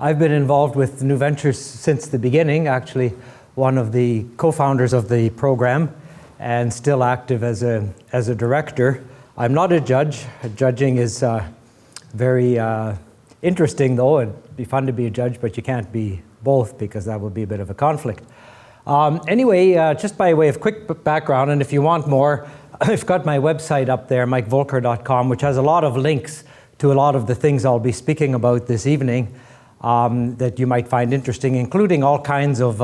I've been involved with New Ventures since the beginning, actually one of the co-founders of the program and still active as a director. I'm not a judge. Judging is very interesting though. It'd be fun to be a judge, but you can't be both because that would be a bit of a conflict. Anyway, just by way of quick background, and if you want more, I've got my website up there, mikevolker.com, which has a lot of links to a lot of the things I'll be speaking about this evening that you might find interesting, including all kinds of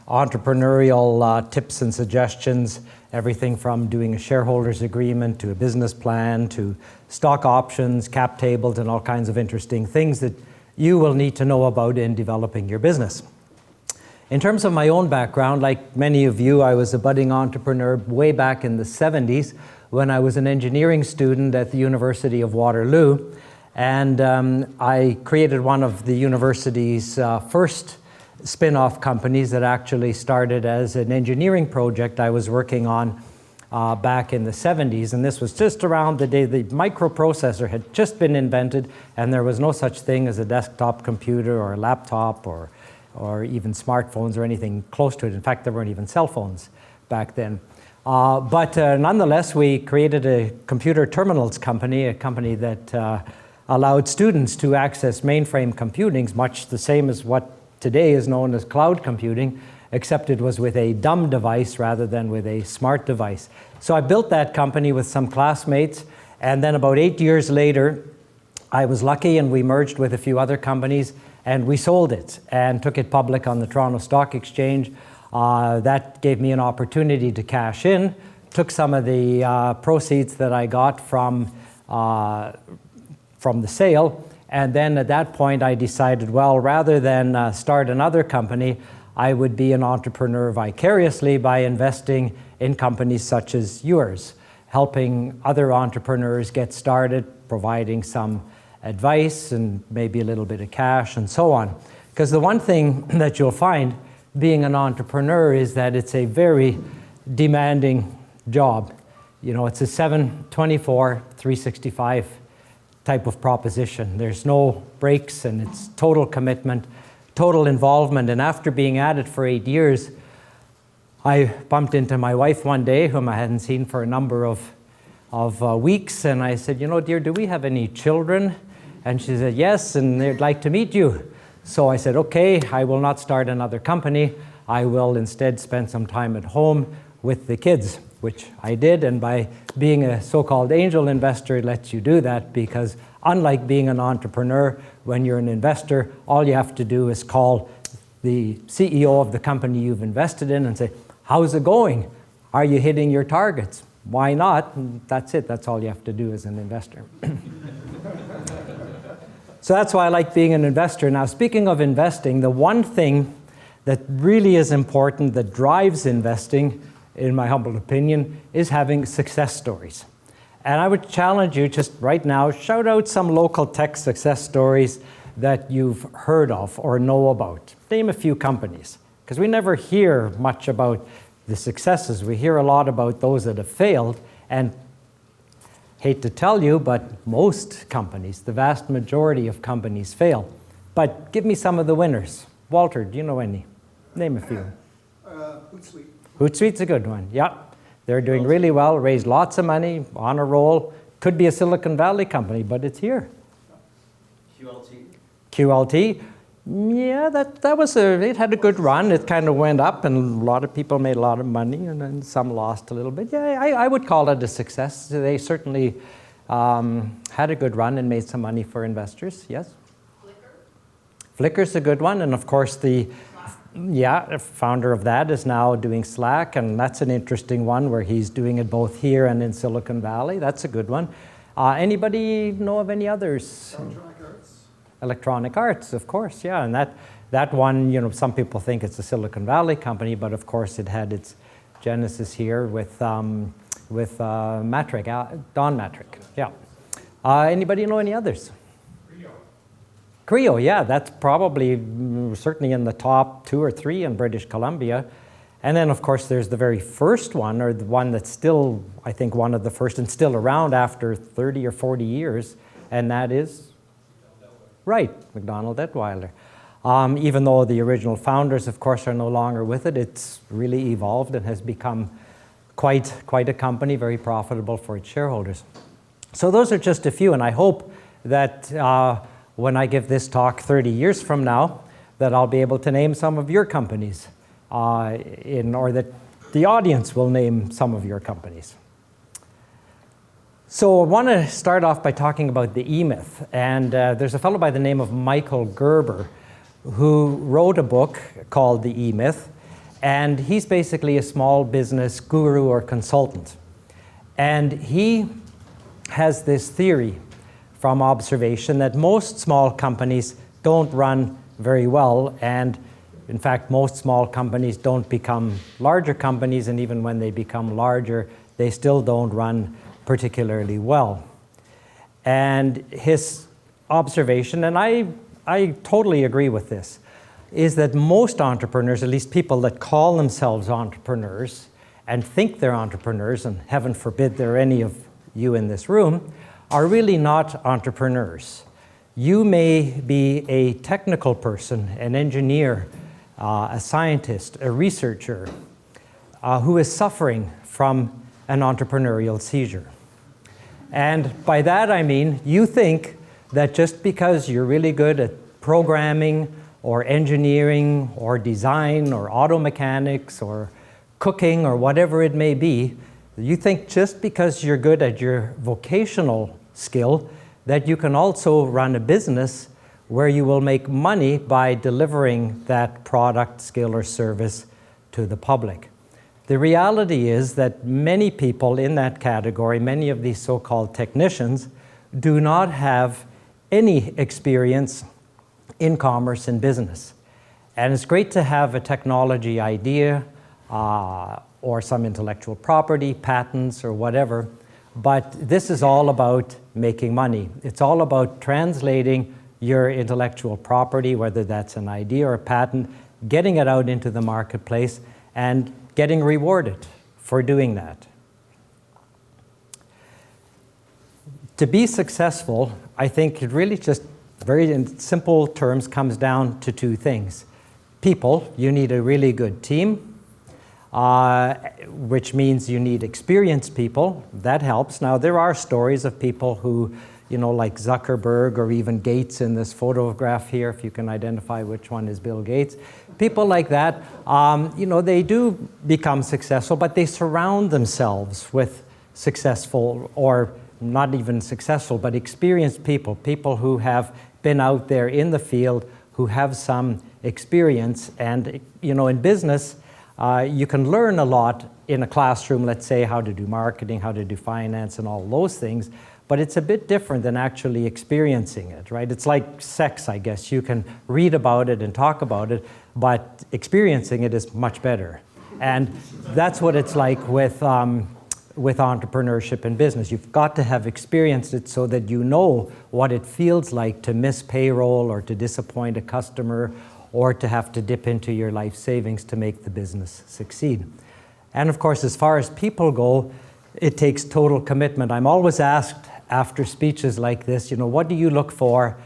entrepreneurial tips and suggestions, everything from doing a shareholders agreement to a business plan to stock options, cap tables, and all kinds of interesting things that you will need to know about in developing your business. In terms of my own background, like many of you, I was a budding entrepreneur way back in the 70s when I was an engineering student at the University of Waterloo. And I created one of the university's first spin-off companies that actually started as an engineering project I was working on back in the 70s. And this was just around the day the microprocessor had just been invented, and there was no such thing as a desktop computer or a laptop or even smartphones or anything close to it. In fact, there weren't even cell phones back then. But nonetheless, we created a computer terminals company, a company that allowed students to access mainframe computing, much the same as what today is known as cloud computing, except it was with a dumb device rather than with a smart device. So I built that company with some classmates, and then about 8 years later, I was lucky and we merged with a few other companies, and we sold it and took it public on the Toronto Stock Exchange. That gave me an opportunity to cash in, took some of the proceeds that I got from the sale, and then at that point I decided, well, rather than start another company, I would be an entrepreneur vicariously by investing in companies such as yours, helping other entrepreneurs get started, providing some advice and maybe a little bit of cash and so on. Because the one thing that you'll find being an entrepreneur is that it's a very demanding job. You know, it's a 7/24, 365 type of proposition. There's no breaks, and it's total commitment, total involvement. And after being at it for 8 years, I bumped into my wife one day, whom I hadn't seen for a number of weeks, and I said, you know, dear, do we have any children? And she said, yes, and they'd like to meet you. So I said, okay, I will not start another company. I will instead spend some time at home with the kids, which I did. And by being a so-called angel investor, it lets you do that, because unlike being an entrepreneur, when you're an investor, all you have to do is call the CEO of the company you've invested in and say, how's it going? Are you hitting your targets? Why not? And that's it. That's all you have to do as an investor. So that's why I like being an investor. Now, speaking of investing, the one thing that really is important that drives investing, in my humble opinion, is having success stories. And I would challenge you just right now, shout out some local tech success stories that you've heard of or know about. Name a few companies, because we never hear much about the successes. We hear a lot about those that have failed, and hate to tell you, but most companies, the vast majority of companies fail. But give me some of the winners. Walter, do you know any? Name a few. Hootsuite. Hootsuite's a good one, yeah. They're doing really well, raised lots of money, on a roll. Could be a Silicon Valley company, but it's here. QLT. QLT, yeah, that was it had a good run. It kind of went up, and a lot of people made a lot of money, and then some lost a little bit. Yeah, I would call it a success. They certainly had a good run and made some money for investors, yes? Flickr's a good one, and of course the founder of that is now doing Slack, and that's an interesting one where he's doing it both here and in Silicon Valley. That's a good one. Anybody know of any others? Electronic Arts, of course, yeah, and that one, you know, some people think it's a Silicon Valley company, but of course it had its genesis here with Matrick, Don Matrick, yeah. Anybody know any others? Creo, yeah, that's probably certainly in the top 2 or 3 in British Columbia. And then, of course, there's the very first one, or the one that's still, I think, one of the first and still around after 30 or 40 years, and that is Right, McDonald Detweiler. Even though the original founders, of course, are no longer with it, it's really evolved and has become quite a company, very profitable for its shareholders. So those are just a few, and I hope that when I give this talk 30 years from now, that I'll be able to name some of your companies, or that the audience will name some of your companies. So I want to start off by talking about the E-myth, and there's a fellow by the name of Michael Gerber who wrote a book called The E-myth, and he's basically a small business guru or consultant. And he has this theory from observation that most small companies don't run very well, and in fact most small companies don't become larger companies, and even when they become larger they still don't run particularly well. And his observation, and I totally agree with this, is that most entrepreneurs, at least people that call themselves entrepreneurs and think they're entrepreneurs, and heaven forbid there are any of you in this room, are really not entrepreneurs. You may be a technical person, an engineer, a scientist, a researcher who is suffering from an entrepreneurial seizure. And by that I mean you think that just because you're really good at programming or engineering or design or auto mechanics or cooking or whatever it may be, you think just because you're good at your vocational skill that you can also run a business where you will make money by delivering that product, skill, or service to the public. The reality is that many people in that category, many of these so-called technicians, do not have any experience in commerce and business. And it's great to have a technology idea or some intellectual property, patents, or whatever, but this is all about making money. It's all about translating your intellectual property, whether that's an idea or a patent, getting it out into the marketplace and getting rewarded for doing that. To be successful, I think it really just, very in simple terms, comes down to two things. People, you need a really good team, which means you need experienced people. That helps. Now, there are stories of people who, like Zuckerberg or even Gates in this photograph here, if you can identify which one is Bill Gates. People like that, they do become successful, but they surround themselves with successful, or not even successful, but experienced people, people who have been out there in the field, who have some experience. And, in business, you can learn a lot in a classroom, let's say how to do marketing, how to do finance, and all those things. But it's a bit different than actually experiencing it, right? It's like sex, I guess. You can read about it and talk about it, but experiencing it is much better. And that's what it's like with entrepreneurship and business. You've got to have experienced it so that you know what it feels like to miss payroll or to disappoint a customer or to have to dip into your life savings to make the business succeed. And of course, as far as people go, it takes total commitment. I'm always asked after speeches like this, what do you look for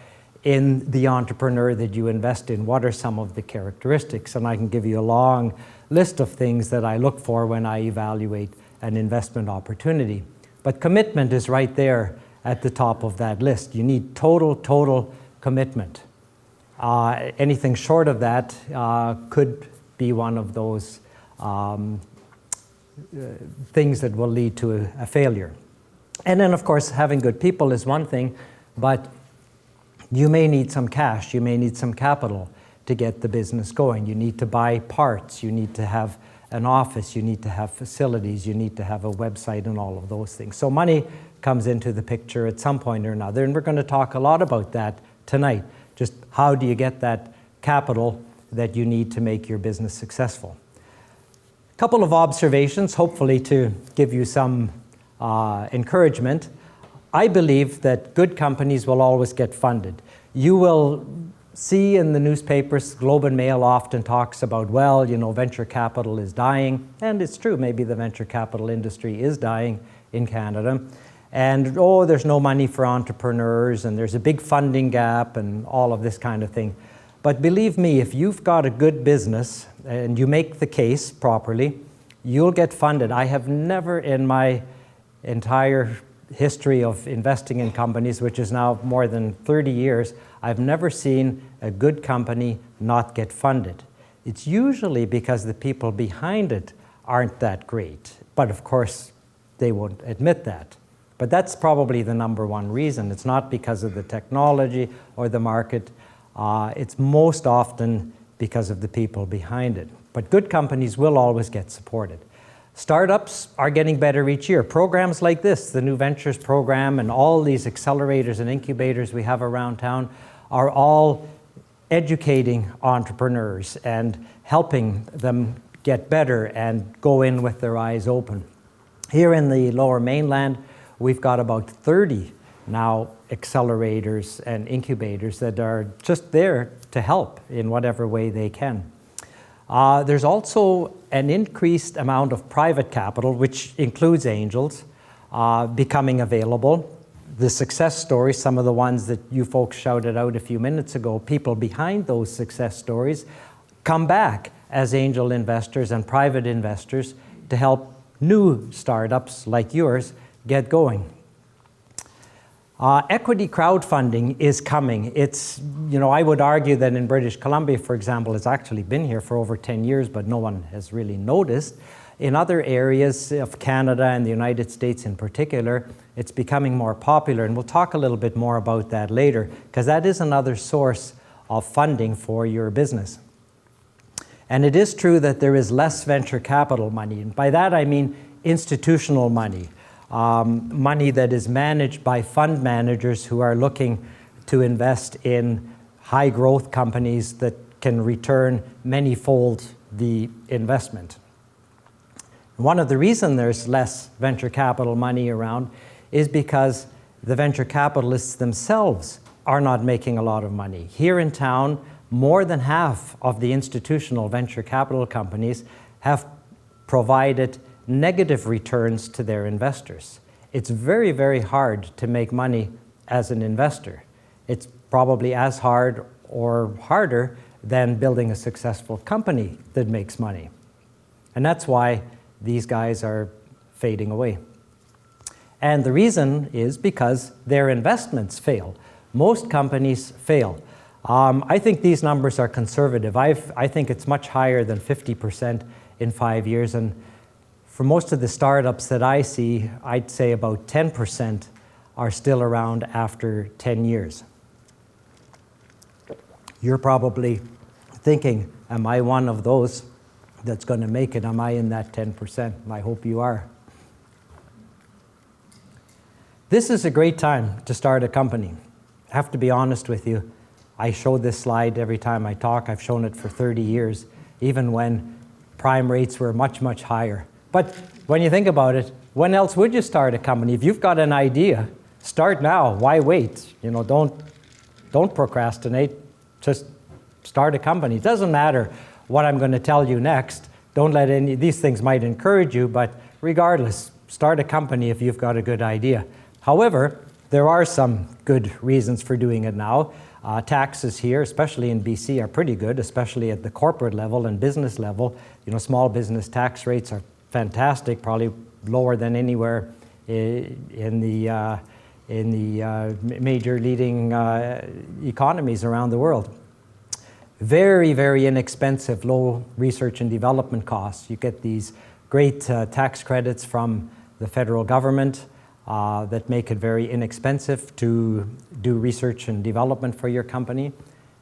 in the entrepreneur that you invest in? What are some of the characteristics? And I can give you a long list of things that I look for when I evaluate an investment opportunity. But commitment is right there at the top of that list. You need total commitment. Anything short of that could be one of those things that will lead to a failure. And then, of course, having good people is one thing, but you may need some cash, you may need some capital to get the business going. You need to buy parts, you need to have an office, you need to have facilities, you need to have a website, and all of those things. So money comes into the picture at some point or another, and we're going to talk a lot about that tonight. Just how do you get that capital that you need to make your business successful? A couple of observations, hopefully to give you some encouragement. I believe that good companies will always get funded. You will see in the newspapers, Globe and Mail often talks about, venture capital is dying. And it's true, maybe the venture capital industry is dying in Canada. And, oh, there's no money for entrepreneurs, and there's a big funding gap, and all of this kind of thing. But believe me, if you've got a good business and you make the case properly, you'll get funded. I have never in my entire history of investing in companies, which is now more than 30 years, I've never seen a good company not get funded. It's usually because the people behind it aren't that great. But of course, they won't admit that. But that's probably the number one reason. It's not because of the technology or the market. It's most often because of the people behind it. But good companies will always get supported. Startups are getting better each year. Programs like this, the New Ventures program, and all these accelerators and incubators we have around town are all educating entrepreneurs and helping them get better and go in with their eyes open. Here in the Lower Mainland, we've got about 30 now accelerators and incubators that are just there to help in whatever way they can. There's also an increased amount of private capital, which includes angels, becoming available. The success stories, some of the ones that you folks shouted out a few minutes ago, people behind those success stories come back as angel investors and private investors to help new startups like yours get going. Equity crowdfunding is coming. It's, I would argue that in British Columbia, for example, it's actually been here for over 10 years, but no one has really noticed. In other areas of Canada and the United States in particular, it's becoming more popular, and we'll talk a little bit more about that later, because that is another source of funding for your business. And it is true that there is less venture capital money, and by that I mean institutional money. Money that is managed by fund managers who are looking to invest in high growth companies that can return many-fold the investment. One of the reasons there's less venture capital money around is because the venture capitalists themselves are not making a lot of money. Here in town, more than half of the institutional venture capital companies have provided negative returns to their investors. It's very, very hard to make money as an investor. It's probably as hard or harder than building a successful company that makes money. And that's why these guys are fading away. And the reason is because their investments fail. Most companies fail. I think these numbers are conservative. I think it's much higher than 50% in 5 years. And for most of the startups that I see, I'd say about 10% are still around after 10 years. You're probably thinking, am I one of those that's going to make it? Am I in that 10%? I hope you are. This is a great time to start a company. I have to be honest with you. I show this slide every time I talk. I've shown it for 30 years, even when prime rates were much, much higher. But when you think about it, when else would you start a company? If you've got an idea, start now. Why wait? Don't procrastinate. Just start a company. It doesn't matter what I'm going to tell you next. Don't let any, these things might encourage you, but regardless, start a company if you've got a good idea. However, there are some good reasons for doing it now. Taxes here, especially in BC, are pretty good, especially at the corporate level and business level. Small business tax rates are fantastic, probably lower than anywhere in the major leading economies around the world. Very, very inexpensive, low research and development costs. You get these great tax credits from the federal government that make it very inexpensive to do research and development for your company.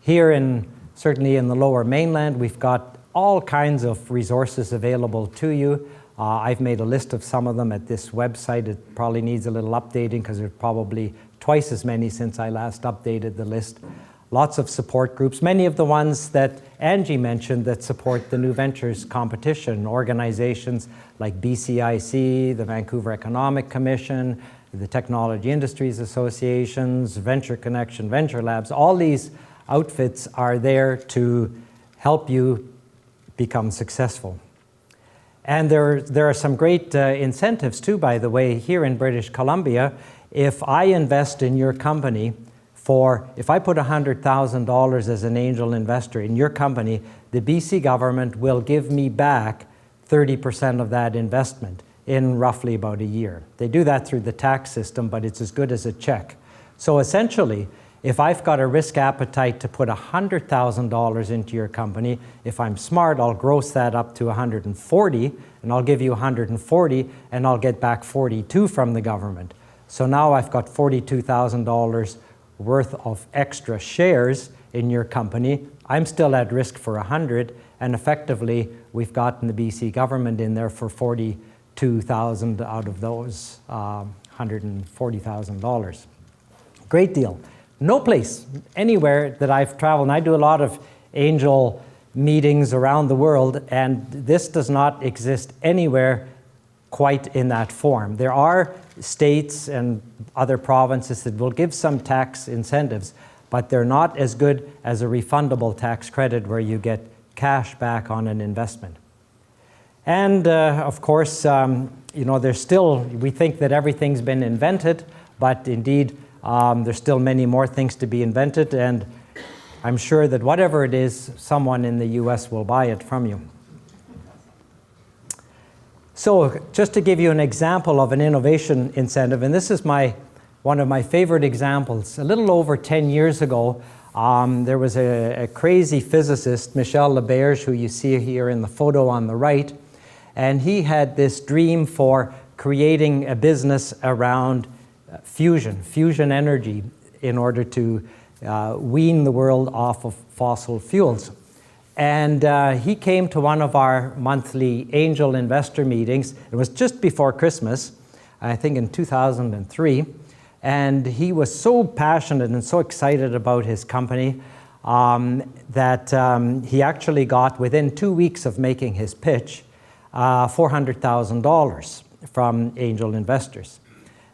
Here certainly in the Lower Mainland, we've got all kinds of resources available to you. I've made a list of some of them at this website. It probably needs a little updating because there's probably twice as many since I last updated the list. Lots of support groups, many of the ones that Angie mentioned that support the New Ventures competition, organizations like BCIC, the Vancouver Economic Commission, the Technology Industries Associations, Venture Connection, Venture Labs. All these outfits are there to help you become successful. And there are some great incentives too, by the way, here in British Columbia. If I invest in your company if I put $100,000 as an angel investor in your company, the BC government will give me back 30% of that investment in roughly about a year. They do that through the tax system, but it's as good as a check. So essentially, if I've got a risk appetite to put $100,000 into your company, if I'm smart, I'll gross that up to 140, and I'll give you 140, and I'll get back 42 from the government. So now I've got $42,000 worth of extra shares in your company. I'm still at risk for 100, and effectively we've gotten the BC government in there for 42,000 out of those $140,000. Great deal. No place anywhere that I've traveled, and I do a lot of angel meetings around the world, and this does not exist anywhere quite in that form. There are states and other provinces that will give some tax incentives, but they're not as good as a refundable tax credit where you get cash back on an investment. And of course, there's still, we think that everything's been invented, but indeed, there's still many more things to be invented, and I'm sure that whatever it is, someone in the US will buy it from you. So just to give you an example of an innovation incentive, and this is one of my favorite examples. A little over 10 years ago, there was a crazy physicist, Michel Laberge, who you see here in the photo on the right, and he had this dream for creating a business around fusion energy in order to wean the world off of fossil fuels. And he came to one of our monthly angel investor meetings. It was just before Christmas, I think in 2003. And he was so passionate and so excited about his company that he actually got, within 2 weeks of making his pitch, $400,000 from angel investors.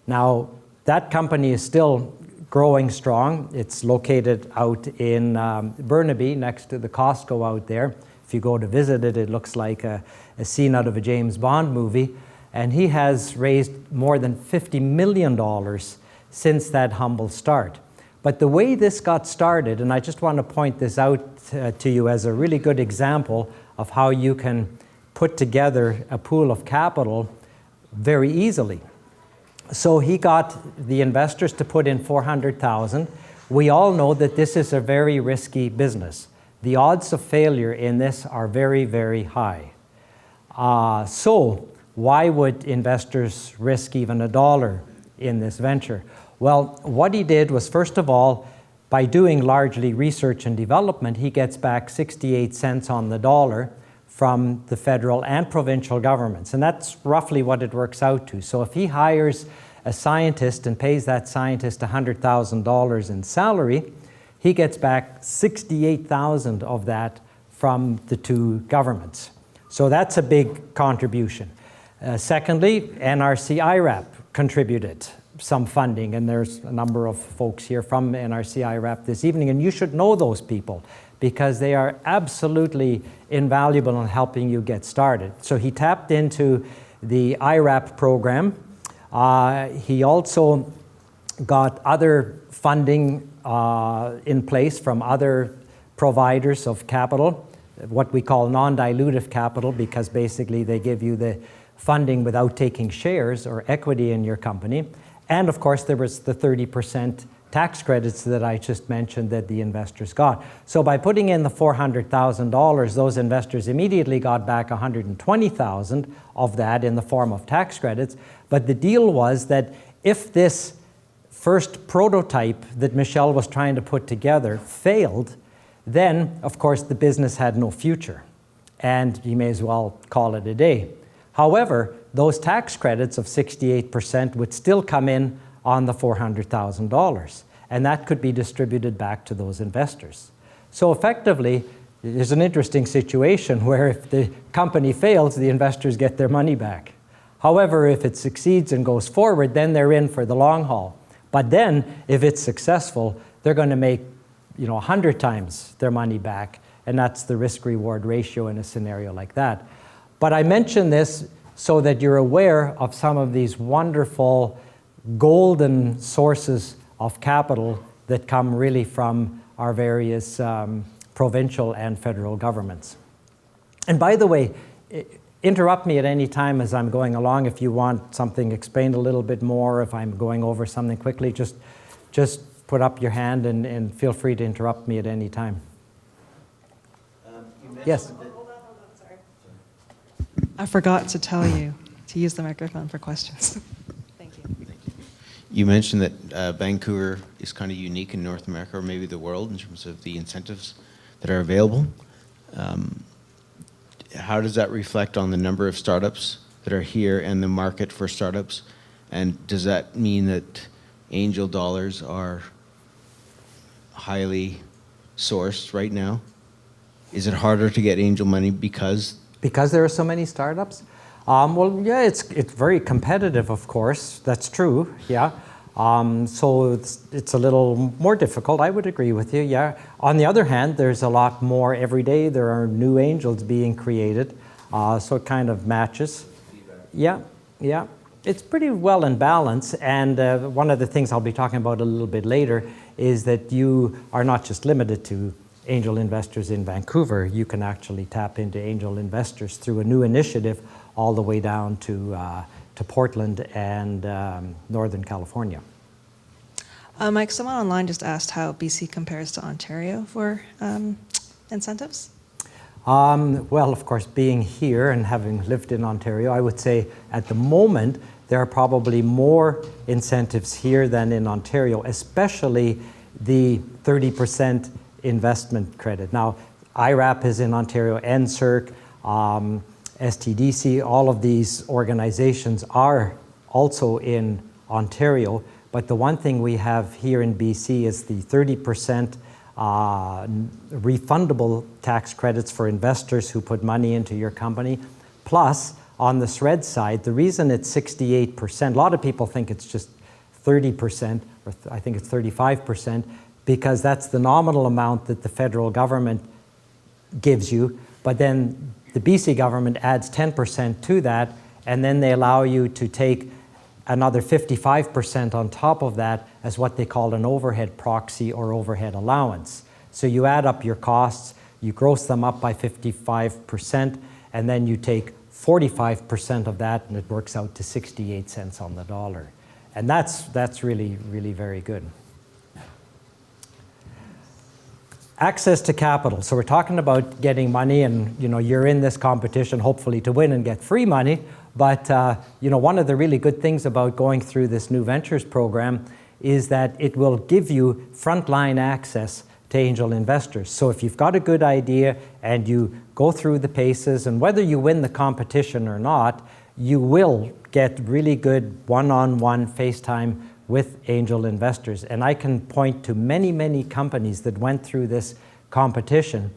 Now, that company is still growing strong. It's located out in Burnaby, next to the Costco out there. If you go to visit it, it looks like a scene out of a James Bond movie. And he has raised more than $50 million since that humble start. But the way this got started, and I just want to point this out to you as a really good example of how you can put together a pool of capital very easily. So he got the investors to put in $400,000. We all know that this is a very risky business. The odds of failure in this are very, very high. So why would investors risk even $1 in this venture? Well, what he did was, first of all, by doing largely research and development, he gets back 68 cents on the dollar from the federal and provincial governments. And that's roughly what it works out to. So if he hires a scientist and pays that scientist $100,000 in salary, he gets back 68,000 of that from the two governments. So that's a big contribution. Secondly, NRC IRAP contributed some funding, and there's a number of folks here from NRC IRAP this evening, and you should know those people because they are absolutely invaluable in helping you get started. So he tapped into the IRAP program. He also got other funding in place from other providers of capital, what we call non-dilutive capital, because basically they give you the funding without taking shares or equity in your company. And of course, there was the 30% tax credits that I just mentioned that the investors got. So by putting in the $400,000, those investors immediately got back $120,000 of that in the form of tax credits. But the deal was that if this first prototype that Michel was trying to put together failed, then of course the business had no future, and you may as well call it a day. However, those tax credits of 68% would still come in on the $400,000, and that could be distributed back to those investors. So effectively, there's an interesting situation where if the company fails, the investors get their money back. However, if it succeeds and goes forward, then they're in for the long haul. But then, if it's successful, they're going to make 100 times their money back, and that's the risk-reward ratio in a scenario like that. But I mention this so that you're aware of some of these wonderful golden sources of capital that come really from our various provincial and federal governments. And by the way, interrupt me at any time as I'm going along if you want something explained a little bit more, if I'm going over something quickly, just put up your hand and feel free to interrupt me at any time. Yes? Hold on, sorry. I forgot to tell you to use the microphone for questions. Thank you. You mentioned that Vancouver is kind of unique in North America, or maybe the world, in terms of the incentives that are available. How does that reflect on the number of startups that are here and the market for startups? And does that mean that angel dollars are highly sourced right now? Is it harder to get angel money because there are so many startups? Well, yeah, it's very competitive, of course. That's true, yeah. So it's a little more difficult, I would agree with you, yeah. On the other hand, there's a lot more every day. There are new angels being created, so it kind of matches. Yeah, yeah. It's pretty well in balance, and one of the things I'll be talking about a little bit later is that you are not just limited to angel investors in Vancouver. You can actually tap into angel investors through a new initiative all the way down to Portland and Northern California. Mike, someone online just asked how BC compares to Ontario for incentives. Well, of course, being here and having lived in Ontario, I would say at the moment there are probably more incentives here than in Ontario, especially the 30% investment credit. Now, IRAP is in Ontario, NSERC, STDC, all of these organizations are also in Ontario, but the one thing we have here in BC is the 30% refundable tax credits for investors who put money into your company. Plus, on the SRED side, the reason it's 68%, a lot of people think it's just 30%, or I think it's 35%, because that's the nominal amount that the federal government gives you, but then the BC government adds 10% to that, and then they allow you to take another 55% on top of that as what they call an overhead proxy or overhead allowance. So you add up your costs, you gross them up by 55%, and then you take 45% of that, and it works out to 68 cents on the dollar. And that's really, really very good. Access to capital. So we're talking about getting money, and you're in this competition hopefully to win and get free money. But one of the really good things about going through this new ventures program is that it will give you frontline access to angel investors. So if you've got a good idea and you go through the paces, and whether you win the competition or not, you will get really good one-on-one FaceTime with angel investors. And I can point to many, many companies that went through this competition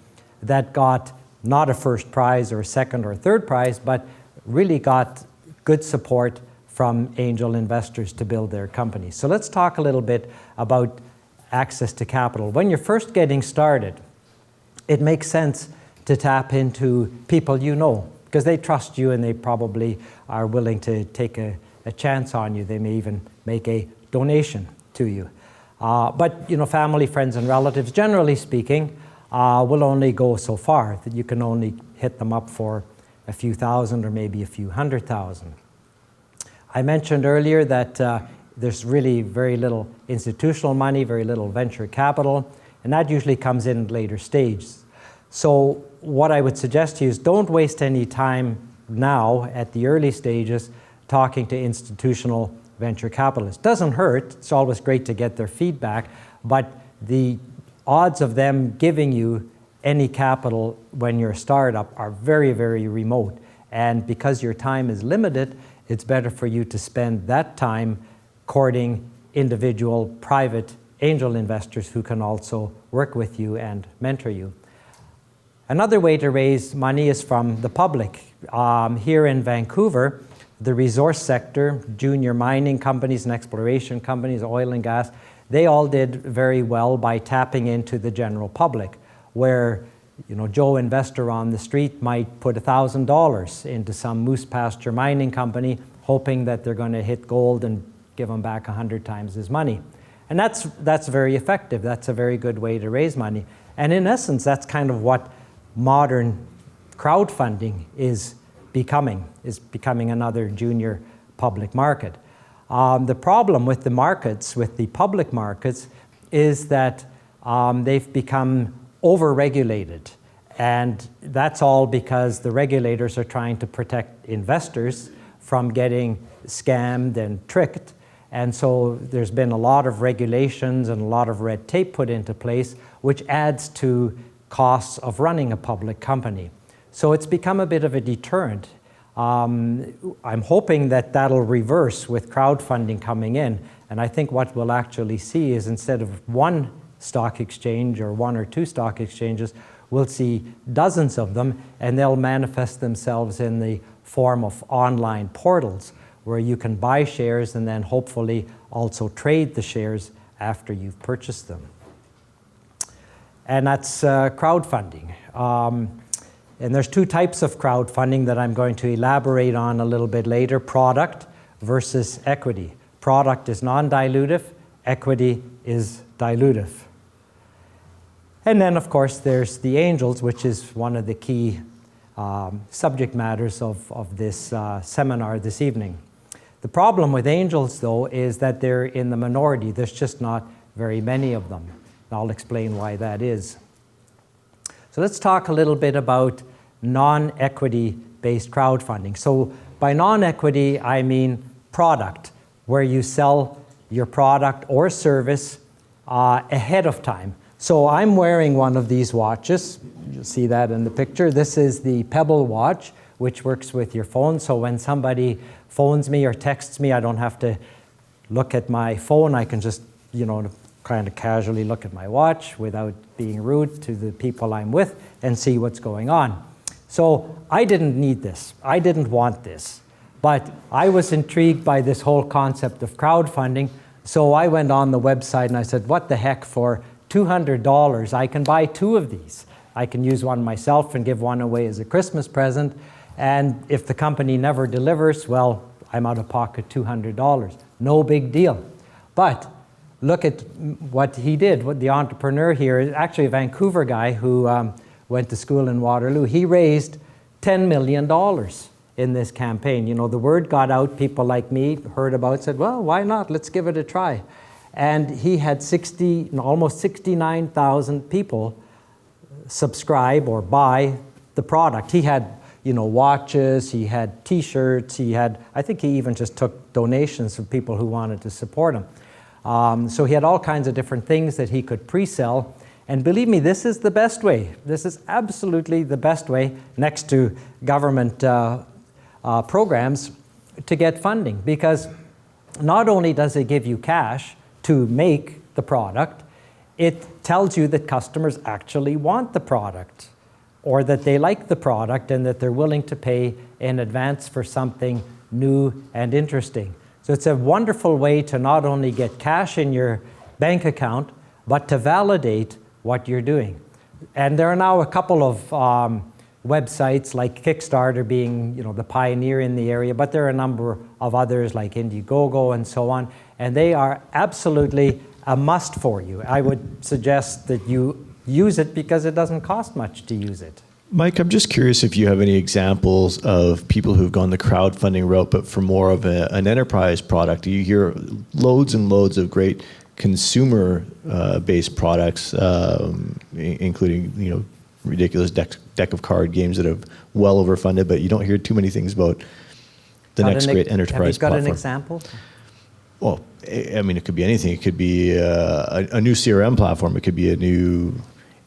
that got not a first prize or a second or third prize, but really got good support from angel investors to build their companies. So let's talk a little bit about access to capital. When you're first getting started, it makes sense to tap into people you know, because they trust you and they probably are willing to take a chance on you. They may even make a donation to you. But family, friends, and relatives, generally speaking, will only go so far. That you can only hit them up for a few thousand or maybe a few 100,000. I mentioned earlier that there's really very little institutional money, very little venture capital, and that usually comes in at later stages. So what I would suggest to you is don't waste any time now at the early stages talking to institutional venture capitalists. Doesn't hurt, it's always great to get their feedback, but the odds of them giving you any capital when you're a startup are very, very remote. And because your time is limited, it's better for you to spend that time courting individual private angel investors who can also work with you and mentor you. Another way to raise money is from the public. Here in Vancouver, the resource sector, junior mining companies and exploration companies, oil and gas, they all did very well by tapping into the general public, where Joe investor on the street might put $1,000 into some moose pasture mining company, hoping that they're going to hit gold and give him back 100 times his money. And that's very effective. That's a very good way to raise money. And in essence, that's kind of what modern crowdfunding is becoming another junior public market. The problem with the markets, with the public markets, is that they've become over-regulated. And that's all because the regulators are trying to protect investors from getting scammed and tricked. And so there's been a lot of regulations and a lot of red tape put into place, which adds to costs of running a public company. So it's become a bit of a deterrent. I'm hoping that that'll reverse with crowdfunding coming in. And I think what we'll actually see is instead of one stock exchange or one or two stock exchanges, we'll see dozens of them, and they'll manifest themselves in the form of online portals where you can buy shares and then hopefully also trade the shares after you've purchased them. And that's crowdfunding. And there's two types of crowdfunding that I'm going to elaborate on a little bit later: product versus equity. Product is non-dilutive, equity is dilutive. And then, of course, there's the angels, which is one of the key subject matters of this seminar this evening. The problem with angels, though, is that they're in the minority. There's just not very many of them. And I'll explain why that is. So let's talk a little bit about non-equity-based crowdfunding. So by non-equity, I mean product, where you sell your product or service ahead of time. So I'm wearing one of these watches. You'll see that in the picture. This is the Pebble watch, which works with your phone. So when somebody phones me or texts me, I don't have to look at my phone. I can just, kind of casually look at my watch without being rude to the people I'm with and see what's going on. So I didn't need this. I didn't want this. But I was intrigued by this whole concept of crowdfunding. So I went on the website and I said, what the heck, for $200, I can buy two of these. I can use one myself and give one away as a Christmas present. And if the company never delivers, well, I'm out of pocket $200. No big deal. But look at what he did. What the entrepreneur here is actually a Vancouver guy who went to school in Waterloo. He raised $10 million in this campaign. The word got out. People like me heard about it, said, well, why not? Let's give it a try. And he had almost 69,000 people subscribe or buy the product. He had, watches, he had T-shirts, I think he even just took donations from people who wanted to support him. So he had all kinds of different things that he could pre-sell. And believe me, this is the best way. This is absolutely the best way, next to government programs, to get funding. Because not only does it give you cash to make the product, it tells you that customers actually want the product, or that they like the product and that they're willing to pay in advance for something new and interesting. So it's a wonderful way to not only get cash in your bank account, but to validate what you're doing. And there are now a couple of websites, like Kickstarter being the pioneer in the area, but there are a number of others like Indiegogo and so on, and they are absolutely a must for you. I would suggest that you use it because it doesn't cost much to use it. Mike, I'm just curious if you have any examples of people who've gone the crowdfunding route, but for more of an enterprise product. You hear loads and loads of great consumer-based products, including ridiculous deck of card games that have well overfunded, but you don't hear too many things about the next great enterprise platform. Have you got an example? Well, I mean, it could be anything. It could be a new CRM platform. It could be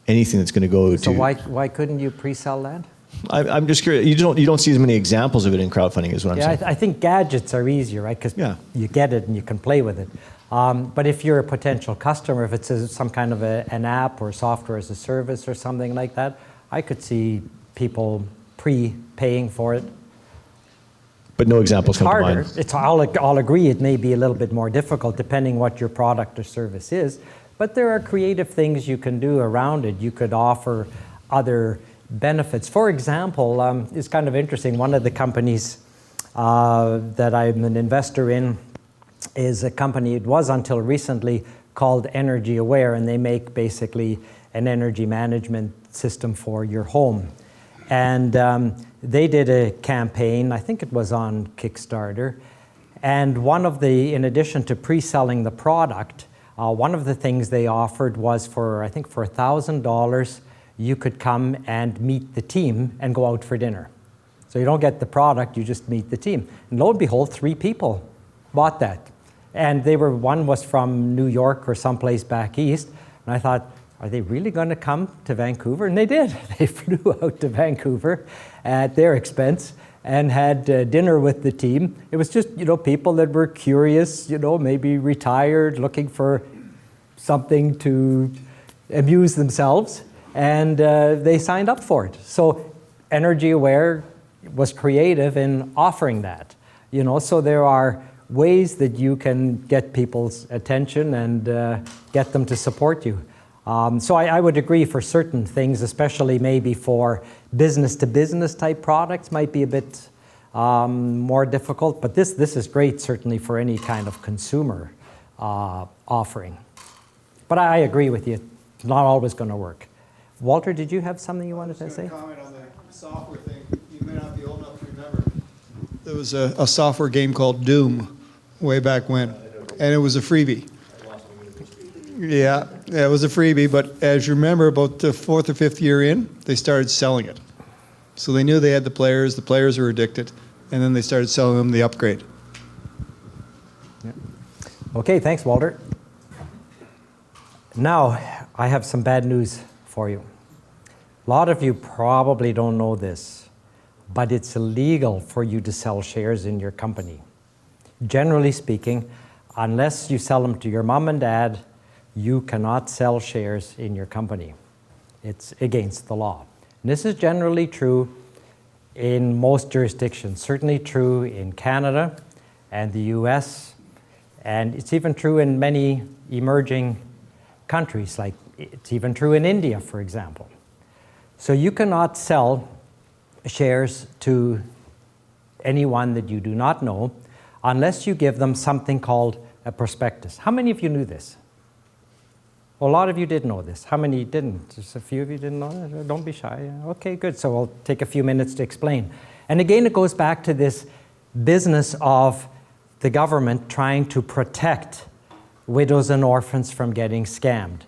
anything that's going to go to. So why couldn't you pre-sell that? I'm just curious. You don't see as many examples of it in crowdfunding, is what I'm saying. I think gadgets are easier, right? Because you get it and you can play with it. But if you're a potential customer, if it's some kind of an app or software as a service or something like that, I could see people pre-paying for it. But no examples come to mind. It's harder. I'll agree it may be a little bit more difficult depending what your product or service is. But there are creative things you can do around it. You could offer other benefits. For example, it's kind of interesting. One of the companies that I'm an investor in is a company, it was until recently, called Energy Aware, and they make basically an energy management system for your home. And they did a campaign, I think it was on Kickstarter, and one of the, in addition to pre-selling the product, one of the things they offered was for, I think for $1,000, you could come and meet the team and go out for dinner. So you don't get the product, you just meet the team. And lo and behold, 3 people bought that. And they were, one was from New York or someplace back east. And I thought, are they really going to come to Vancouver? And they did. They flew out to Vancouver at their expense and had dinner with the team. It was just, people that were curious, maybe retired, looking for something to amuse themselves. And they signed up for it. So Energy Aware was creative in offering that. So there are ways that you can get people's attention and get them to support you. So I would agree for certain things, especially maybe for business-to-business type products, might be a bit more difficult. But this is great, certainly, for any kind of consumer offering. But I agree with you, it's not always going to work. Walter, did you have something you wanted to say? Comment on the software thing. You may not be old enough to remember. There was a software game called Doom way back when, and it was a freebie. Yeah, it was a freebie, but as you remember, about the 4th or 5th year in, they started selling it. So they knew they had the players were addicted, and then they started selling them the upgrade. Yeah. Okay, thanks, Walter. Now, I have some bad news for you. A lot of you probably don't know this, but it's illegal for you to sell shares in your company. Generally speaking, unless you sell them to your mom and dad, you cannot sell shares in your company. It's against the law. And this is generally true in most jurisdictions, certainly true in Canada and the US, and it's even true in many emerging countries, like it's even true in India, for example. So you cannot sell shares to anyone that you do not know unless you give them something called a prospectus. How many of you knew this? Well, a lot of you did know this. How many didn't? Just a few of you didn't know it? Don't be shy. Okay, good. So I'll take a few minutes to explain. And again, it goes back to this business of the government trying to protect widows and orphans from getting scammed.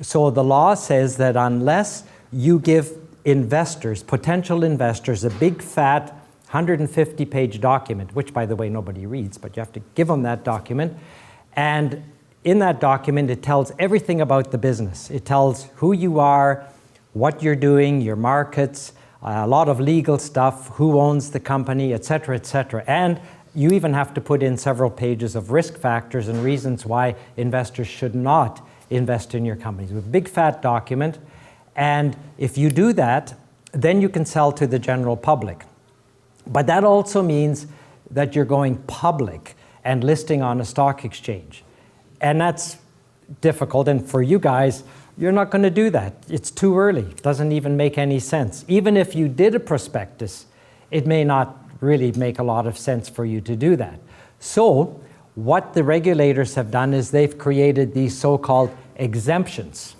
So the law says that unless you give investors, potential investors, a big fat 150-page document, which, by the way, nobody reads, but you have to give them that document. And in that document, it tells everything about the business. It tells who you are, what you're doing, your markets, a lot of legal stuff, who owns the company, et cetera, et cetera. And you even have to put in several pages of risk factors and reasons why investors should not invest in your companies. With a big fat document. And if you do that, then you can sell to the general public. But that also means that you're going public and listing on a stock exchange. And that's difficult. And for you guys, you're not going to do that. It's too early. It doesn't even make any sense. Even if you did a prospectus, it may not really make a lot of sense for you to do that. So what the regulators have done is they've created these so-called exemptions.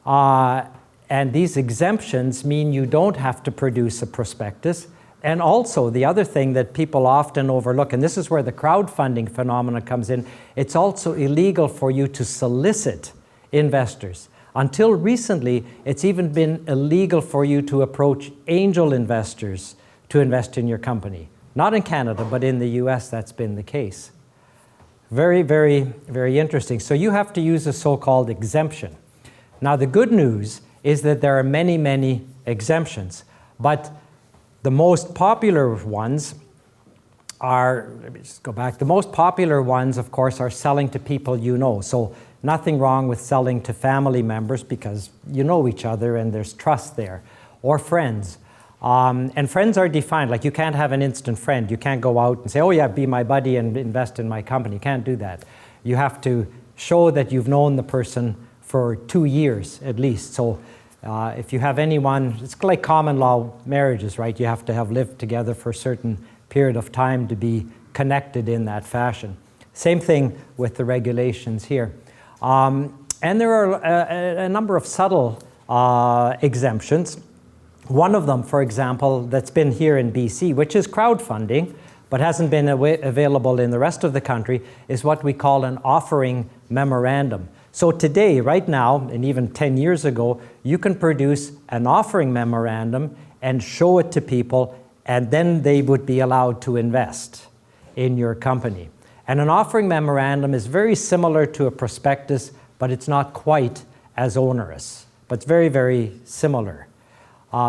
And these exemptions mean you don't have to produce a prospectus. And also, the other thing that people often overlook, and this is where the crowdfunding phenomenon comes in, it's also illegal for you to solicit investors. Until recently, it's even been illegal for you to approach angel investors to invest in your company. Not in Canada, but in the US, that's been the case. Very, very, very interesting. So you have to use a so-called exemption. Now, the good news is that there are many, many exemptions, but the most popular ones are, let me just go back, the most popular ones, of course, are selling to people you know. So nothing wrong with selling to family members because you know each other and there's trust there, or friends. And friends are defined, like you can't have an instant friend. You can't go out and say, oh yeah, be my buddy and invest in my company. You can't do that. You have to show that you've known the person for 2 years at least. So If you have anyone, it's like common law marriages, right? You have to have lived together for a certain period of time to be connected in that fashion. Same thing with the regulations here. And there are a number of subtle exemptions. One of them, for example, that's been here in BC, which is crowdfunding, but hasn't been available in the rest of the country, is what we call an offering memorandum. So today, right now, and even 10 years ago, you can produce an offering memorandum and show it to people, and then they would be allowed to invest in your company. And an offering memorandum is very similar to a prospectus, but it's not quite as onerous, but it's very, very similar.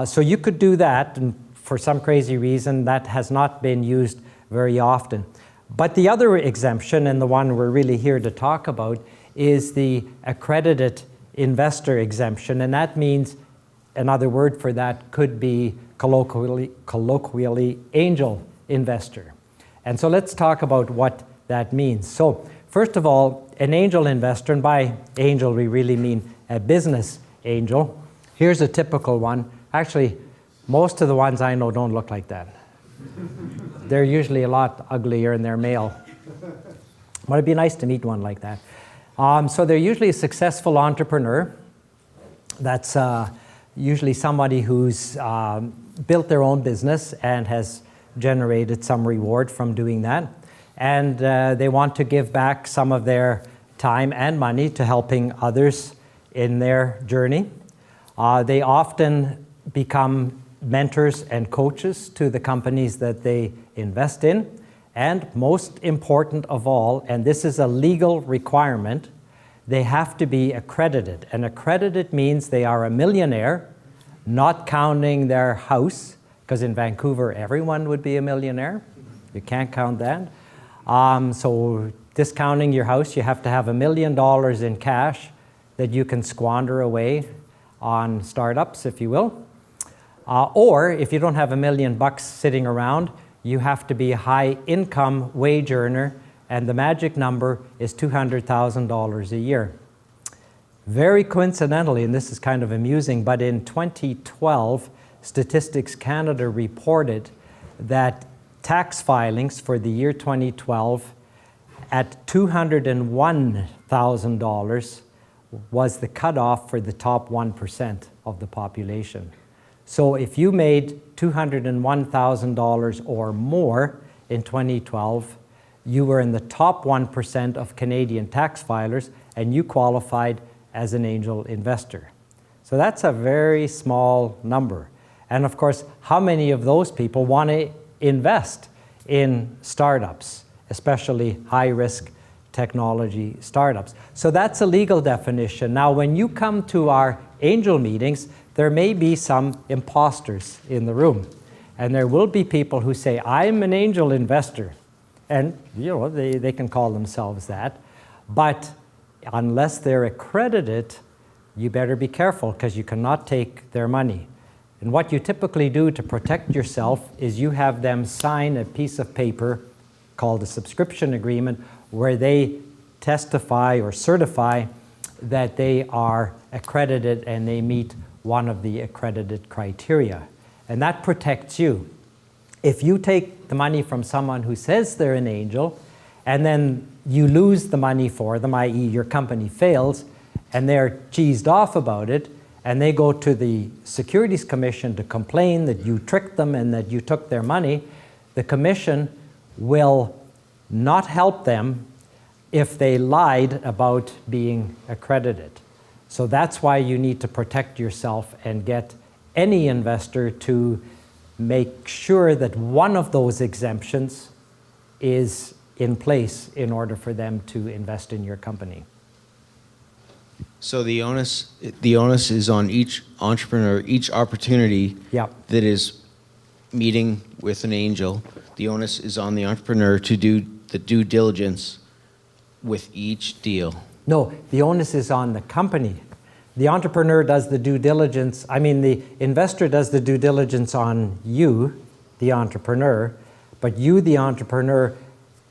So you could do that, and for some crazy reason, that has not been used very often. But the other exemption, and the one we're really here to talk about, is the accredited investor exemption, and that means another word for that could be colloquially angel investor. And so let's talk about what that means. So first of all, an angel investor, and by angel we really mean a business angel. Here's a typical one. Actually, most of the ones I know don't look like that. They're usually a lot uglier and they're male. But it'd be nice to meet one like that. So they're usually a successful entrepreneur. That's usually somebody who's built their own business and has generated some reward from doing that. And they want to give back some of their time and money to helping others in their journey. They often become mentors and coaches to the companies that they invest in. And most important of all, and this is a legal requirement, they have to be accredited. And accredited means they are a millionaire, not counting their house, because in Vancouver everyone would be a millionaire. You can't count that. So discounting your house, you have to have $1 million in cash that you can squander away on startups, if you will. Or if you don't have $1 million sitting around, you have to be a high income wage earner, and the magic number is $200,000 a year. Very coincidentally, and this is kind of amusing, but in 2012, Statistics Canada reported that tax filings for the year 2012 at $201,000 was the cutoff for the top 1% of the population. So if you made $201,000 or more in 2012, you were in the top 1% of Canadian tax filers, and you qualified as an angel investor. So that's a very small number. And of course, how many of those people want to invest in startups, especially high-risk technology startups? So that's a legal definition. Now, when you come to our angel meetings, there may be some imposters in the room. And there will be people who say, I'm an angel investor. And they can call themselves that. But unless they're accredited, you better be careful, because you cannot take their money. And what you typically do to protect yourself is you have them sign a piece of paper called a subscription agreement, where they testify or certify that they are accredited and they meet one of the accredited criteria. And that protects you. If you take the money from someone who says they're an angel, and then you lose the money for them, i.e. your company fails, and they're cheesed off about it, and they go to the Securities Commission to complain that you tricked them and that you took their money, the Commission will not help them if they lied about being accredited. So that's why you need to protect yourself and get any investor to make sure that one of those exemptions is in place in order for them to invest in your company. So the onus is on each entrepreneur, each opportunity Yep. that is meeting with an angel. The onus is on the entrepreneur to do the due diligence with each deal. No, the onus is on the company. The entrepreneur does the due diligence. The investor does the due diligence on you, the entrepreneur, but you, the entrepreneur,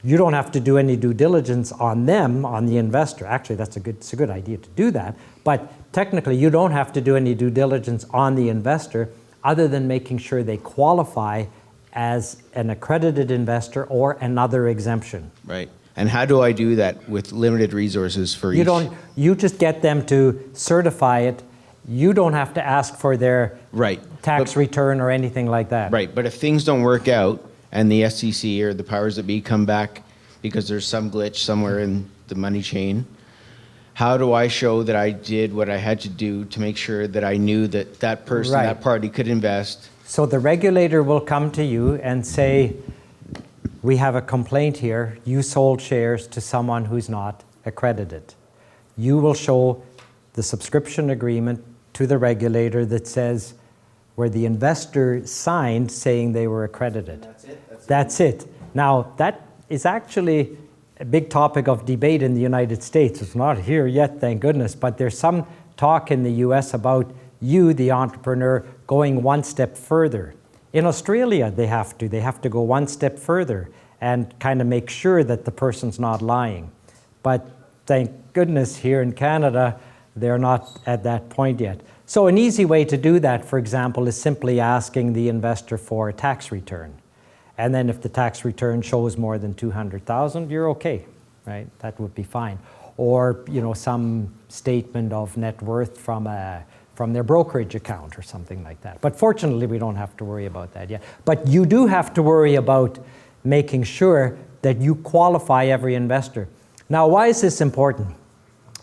You don't have to do any due diligence on them, on the investor. Actually, it's a good idea to do that. But technically, you don't have to do any due diligence on the investor other than making sure they qualify as an accredited investor or another exemption. Right. And how do I do that with limited resources for each? You just get them to certify it. You don't have to ask for their tax return or anything like that. Right. But if things don't work out and the SEC or the powers that be come back because there's some glitch somewhere in the money chain, how do I show that I did what I had to do to make sure that I knew that that person, that party could invest? So the regulator will come to you and say, we have a complaint here. You sold shares to someone who's not accredited. You will show the subscription agreement to the regulator that says where the investor signed saying they were accredited. That's it. Now, that is actually a big topic of debate in the United States. It's not here yet, thank goodness, but there's some talk in the US about you, the entrepreneur, going one step further. In Australia, they have to go one step further and kind of make sure that the person's not lying. But thank goodness here in Canada, they're not at that point yet. So an easy way to do that, for example, is simply asking the investor for a tax return. And then if the tax return shows more than $200,000, you're okay, right? That would be fine. Or, some statement of net worth from their brokerage account or something like that. But fortunately, we don't have to worry about that yet. But you do have to worry about making sure that you qualify every investor. Now, why is this important?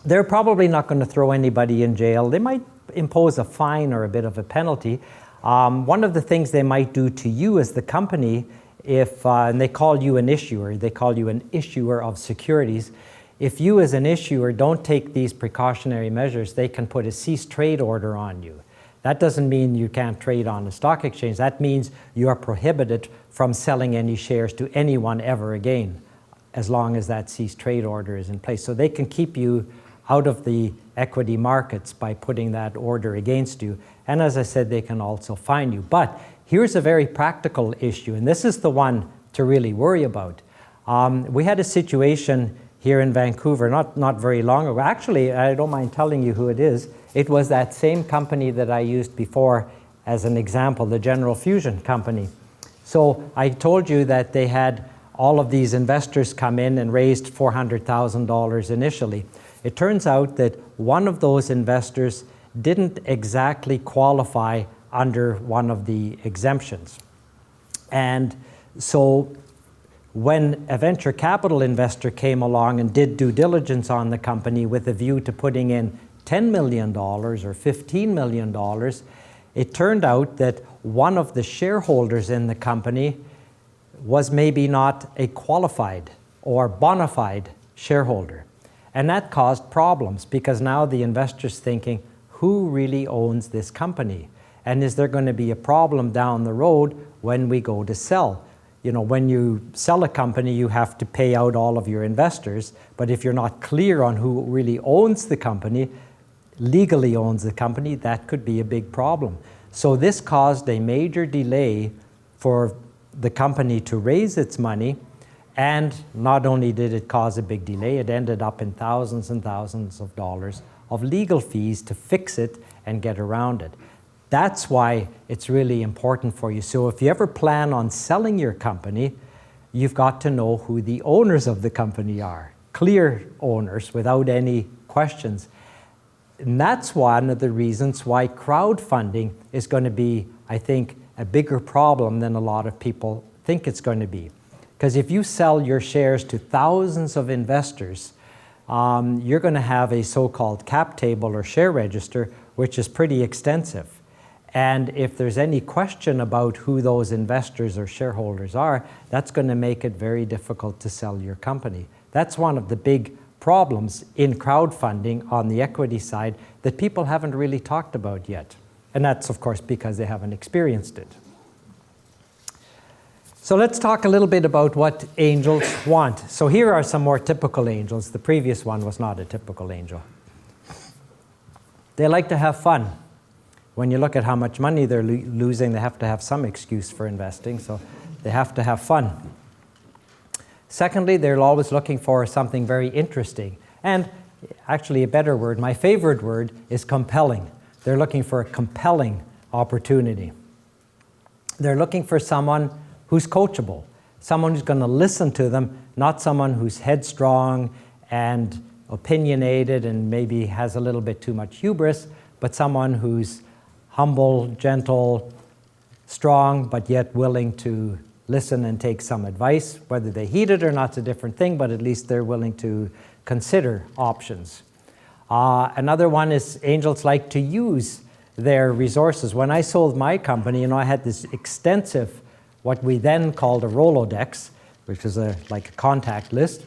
They're probably not going to throw anybody in jail. They might impose a fine or a bit of a penalty. One of the things they might do to you as the company, and they call you an issuer, they call you an issuer of securities. If you as an issuer don't take these precautionary measures, they can put a cease trade order on you. That doesn't mean you can't trade on the stock exchange. That means you are prohibited from selling any shares to anyone ever again, as long as that cease trade order is in place. So they can keep you out of the equity markets by putting that order against you. And as I said, they can also fine you. But here's a very practical issue, and this is the one to really worry about. We had a situation here in Vancouver not very long ago. Actually, I don't mind telling you who it is. It was that same company that I used before as an example, the General Fusion company. So I told you that they had all of these investors come in and raised $400,000 initially. It turns out that one of those investors didn't exactly qualify under one of the exemptions. And so when a venture capital investor came along and did due diligence on the company with a view to putting in $10 million or $15 million, it turned out that one of the shareholders in the company was maybe not a qualified or bona fide shareholder. And that caused problems because now the investor's thinking, who really owns this company? And is there going to be a problem down the road when we go to sell? When you sell a company, you have to pay out all of your investors. But if you're not clear on who really owns the company, legally owns the company, that could be a big problem. So this caused a major delay for the company to raise its money. And not only did it cause a big delay, it ended up in thousands and thousands of dollars of legal fees to fix it and get around it. That's why it's really important for you. So if you ever plan on selling your company, you've got to know who the owners of the company are. Clear owners without any questions. And that's one of the reasons why crowdfunding is going to be, I think, a bigger problem than a lot of people think it's going to be. Because if you sell your shares to thousands of investors, you're going to have a so-called cap table or share register, which is pretty extensive. And if there's any question about who those investors or shareholders are, that's going to make it very difficult to sell your company. That's one of the big problems in crowdfunding on the equity side that people haven't really talked about yet. And that's, of course, because they haven't experienced it. So let's talk a little bit about what angels want. So here are some more typical angels. The previous one was not a typical angel. They like to have fun. When you look at how much money they're losing, they have to have some excuse for investing, so they have to have fun. Secondly, they're always looking for something very interesting. And actually a better word, my favorite word, is compelling. They're looking for a compelling opportunity. They're looking for someone who's coachable, someone who's going to listen to them, not someone who's headstrong and opinionated and maybe has a little bit too much hubris, but someone who's humble, gentle, strong, but yet willing to listen and take some advice. Whether they heed it or not's a different thing, but at least they're willing to consider options. Another one is angels like to use their resources. When I sold my company, I had this extensive, what we then called a Rolodex, which is like a contact list.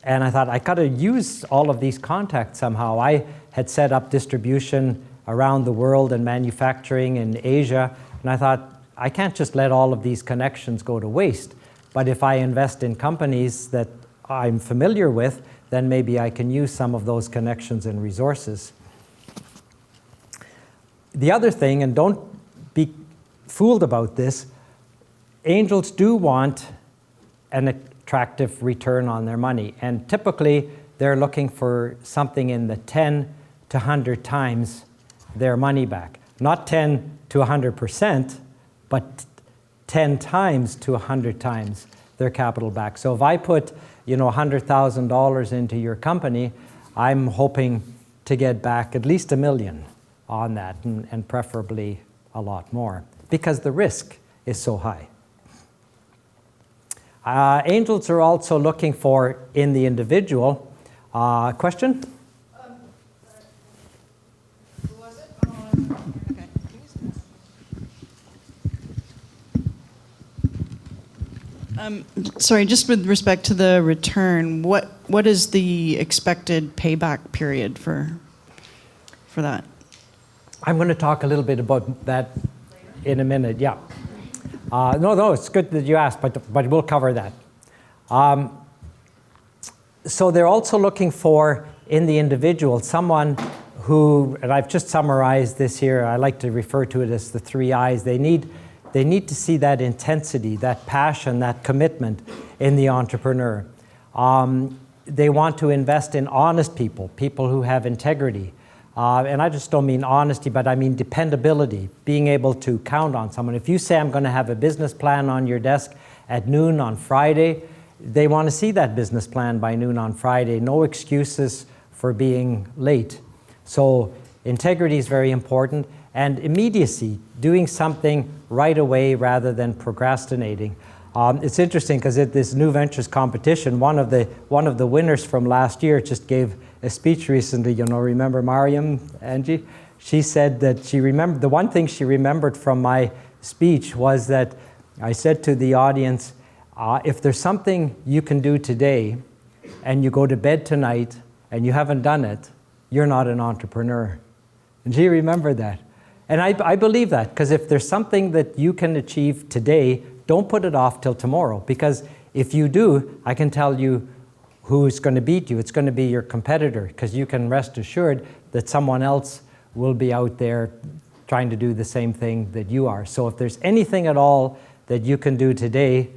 And I thought, I got to use all of these contacts somehow. I had set up distribution around the world and manufacturing in Asia. And I thought, I can't just let all of these connections go to waste. But if I invest in companies that I'm familiar with, then maybe I can use some of those connections and resources. The other thing, and don't be fooled about this, angels do want an attractive return on their money. And typically, they're looking for something in the 10 to 100 times their money back. Not 10 to 100%, but 10 times to 100 times their capital back. So if I put $100,000 into your company, I'm hoping to get back at least $1 million on that, and preferably a lot more, because the risk is so high. Angels are also looking for, in the individual, question? Who was it? Okay. Sorry, just with respect to the return, what is the expected payback period for that? I'm going to talk a little bit about that in a minute, yeah. No, it's good that you asked, but we'll cover that. So they're also looking for, in the individual, someone who, and I've just summarized this here, I like to refer to it as the 3 I's. They need to see that intensity, that passion, that commitment in the entrepreneur. They want to invest in honest people who have integrity. And I just don't mean honesty, but I mean dependability, being able to count on someone. If you say, I'm going to have a business plan on your desk at noon on Friday, they want to see that business plan by noon on Friday. No excuses for being late. So integrity is very important. And immediacy, doing something right away rather than procrastinating. It's interesting because at this New Ventures competition, one of the winners from last year just gave a speech recently. Remember Mariam, Angie? She said that the one thing she remembered from my speech was that I said to the audience, if there's something you can do today and you go to bed tonight and you haven't done it, you're not an entrepreneur. And she remembered that. And I believe that, because if there's something that you can achieve today, don't put it off till tomorrow. Because if you do, I can tell you who's going to beat you. It's going to be your competitor, because you can rest assured that someone else will be out there trying to do the same thing that you are. So if there's anything at all that you can do today,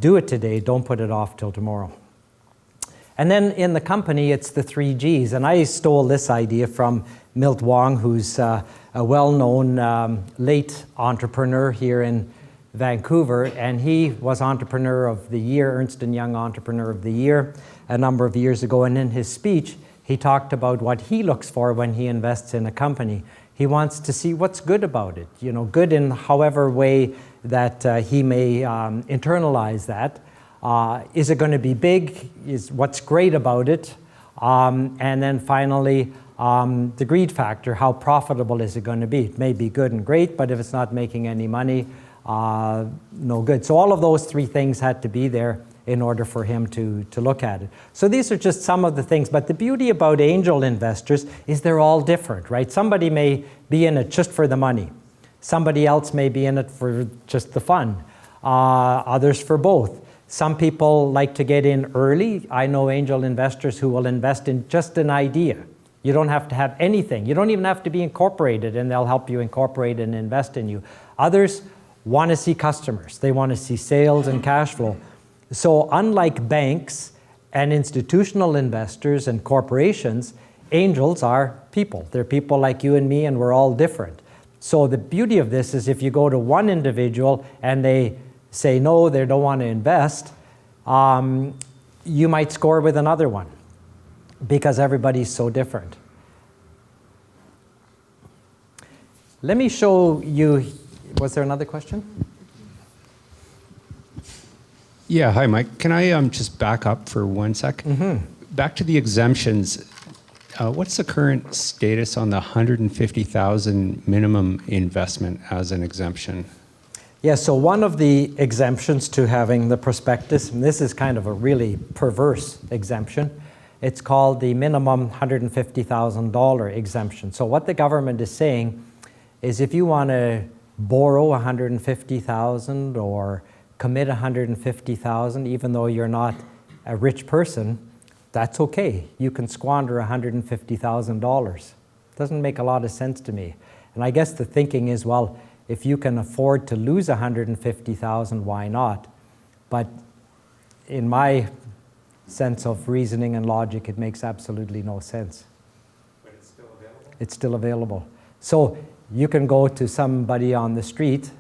do it today. Don't put it off till tomorrow. And then in the company, it's the 3 Gs. And I stole this idea from Milt Wong, who's a well-known late entrepreneur here in Vancouver, and he was Entrepreneur of the Year, Ernst & Young Entrepreneur of the Year, a number of years ago. And in his speech, he talked about what he looks for when he invests in a company. He wants to see what's good about it, good in however way that he may internalize that. Is it going to be big? Is what's great about it? And then finally, the greed factor, how profitable is it going to be? It may be good and great, but if it's not making any money, no good. So all of those 3 things had to be there in order for him to look at it. So these are just some of the things, but the beauty about angel investors is they're all different, right? Somebody may be in it just for the money. Somebody else may be in it for just the fun. Others for both. Some people like to get in early. I know angel investors who will invest in just an idea. You don't have to have anything. You don't even have to be incorporated, and they'll help you incorporate and invest in you. Others want to see customers. They want to see sales and cash flow. So unlike banks and institutional investors and corporations, angels are people. They're people like you and me, and we're all different. So the beauty of this is if you go to one individual and they say no, they don't want to invest, you might score with another one because everybody's so different. Let me show you, was there another question? Yeah, hi, Mike. Can I just back up for 1 sec? Back to the exemptions. What's the current status on the 150,000 minimum investment as an exemption? Yeah, so one of the exemptions to having the prospectus, and this is kind of a really perverse exemption, it's called the minimum $150,000 exemption. So what the government is saying is if you want to borrow $150,000 or commit $150,000, even though you're not a rich person, that's okay. You can squander $150,000. Doesn't make a lot of sense to me. And I guess the thinking is, well, if you can afford to lose $150,000, why not? But in my sense of reasoning and logic, it makes absolutely no sense. But it's still available? It's still available. So you can go to somebody on the street,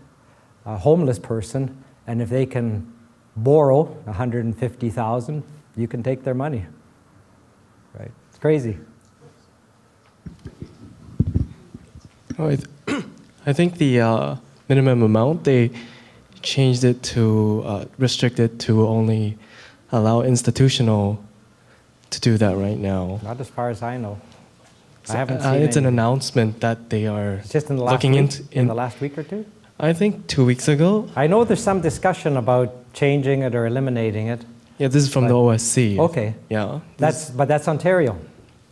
a homeless person, and if they can borrow $150,000, you can take their money. Right? It's crazy. I think the minimum amount, they changed it to restrict it to only allow institutional to do that right now. Not as far as I know. I So, haven't seen it's an any. announcement that they are It's just in the last looking week, into. in the last week or two? I think 2 weeks ago. I know there's some discussion about changing it or eliminating it. Yeah, this is from the OSC. Okay. Yeah. But that's Ontario.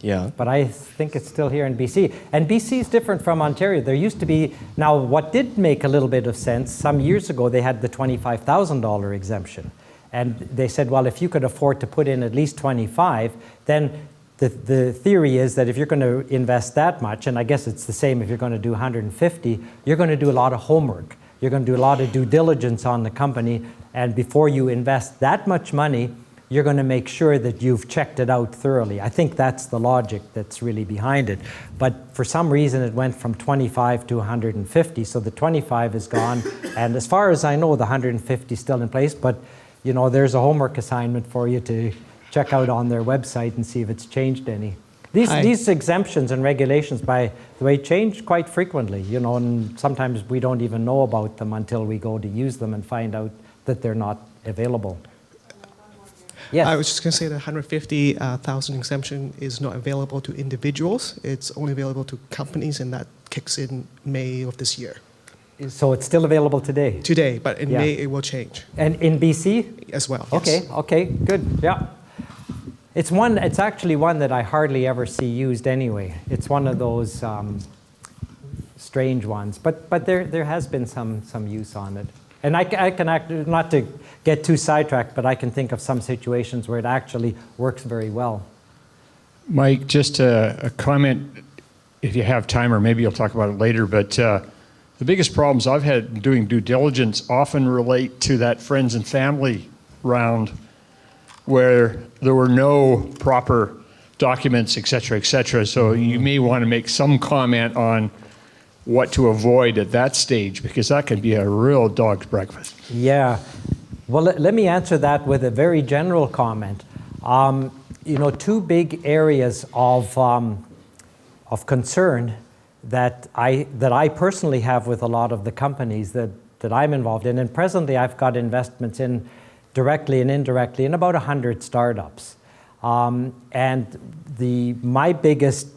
Yeah. But I think it's still here in BC. And BC is different from Ontario. There used to be, now what did make a little bit of sense, some years ago they had the $25,000 exemption. And they said, well, if you could afford to put in at least 25, then the theory is that if you're going to invest that much, and I guess it's the same if you're going to do 150, you're going to do a lot of homework. You're going to do a lot of due diligence on the company. And before you invest that much money, you're going to make sure that you've checked it out thoroughly. I think that's the logic that's really behind it. But for some reason, it went from 25 to 150. So the 25 is gone. And as far as I know, the 150 is still in place. But, you know, there's a homework assignment for you to check out on their website and see if it's changed any. These exemptions and regulations, by the way, change quite frequently, you know, and sometimes we don't even know about them until we go to use them and find out that they're not available. Yes. I was just going to say the 150,000 exemption is not available to individuals. It's only available to companies, and that kicks in May of this year. So it's still available today? Today, but in Yeah. May it will change And in BC? as well. Yes. Okay, okay, good, yeah. It's actually one that I hardly ever see used anyway. It's one of those strange ones, but there has been some use on it. And I can act, not to get too sidetracked, but I can think of some situations where it actually works very well. Mike, just a comment, if you have time, or maybe you'll talk about it later, but the biggest problems I've had doing due diligence often relate to that friends and family round where there were no proper documents, et cetera, so you may want to make some comment on what to avoid at that stage, because that can be a real dog's breakfast. Yeah. Well, let me answer that with a very general comment. You know, two big areas of concern that I personally have with a lot of the companies that I'm involved in, and presently I've got investments in directly and indirectly in about 100 startups. And my biggest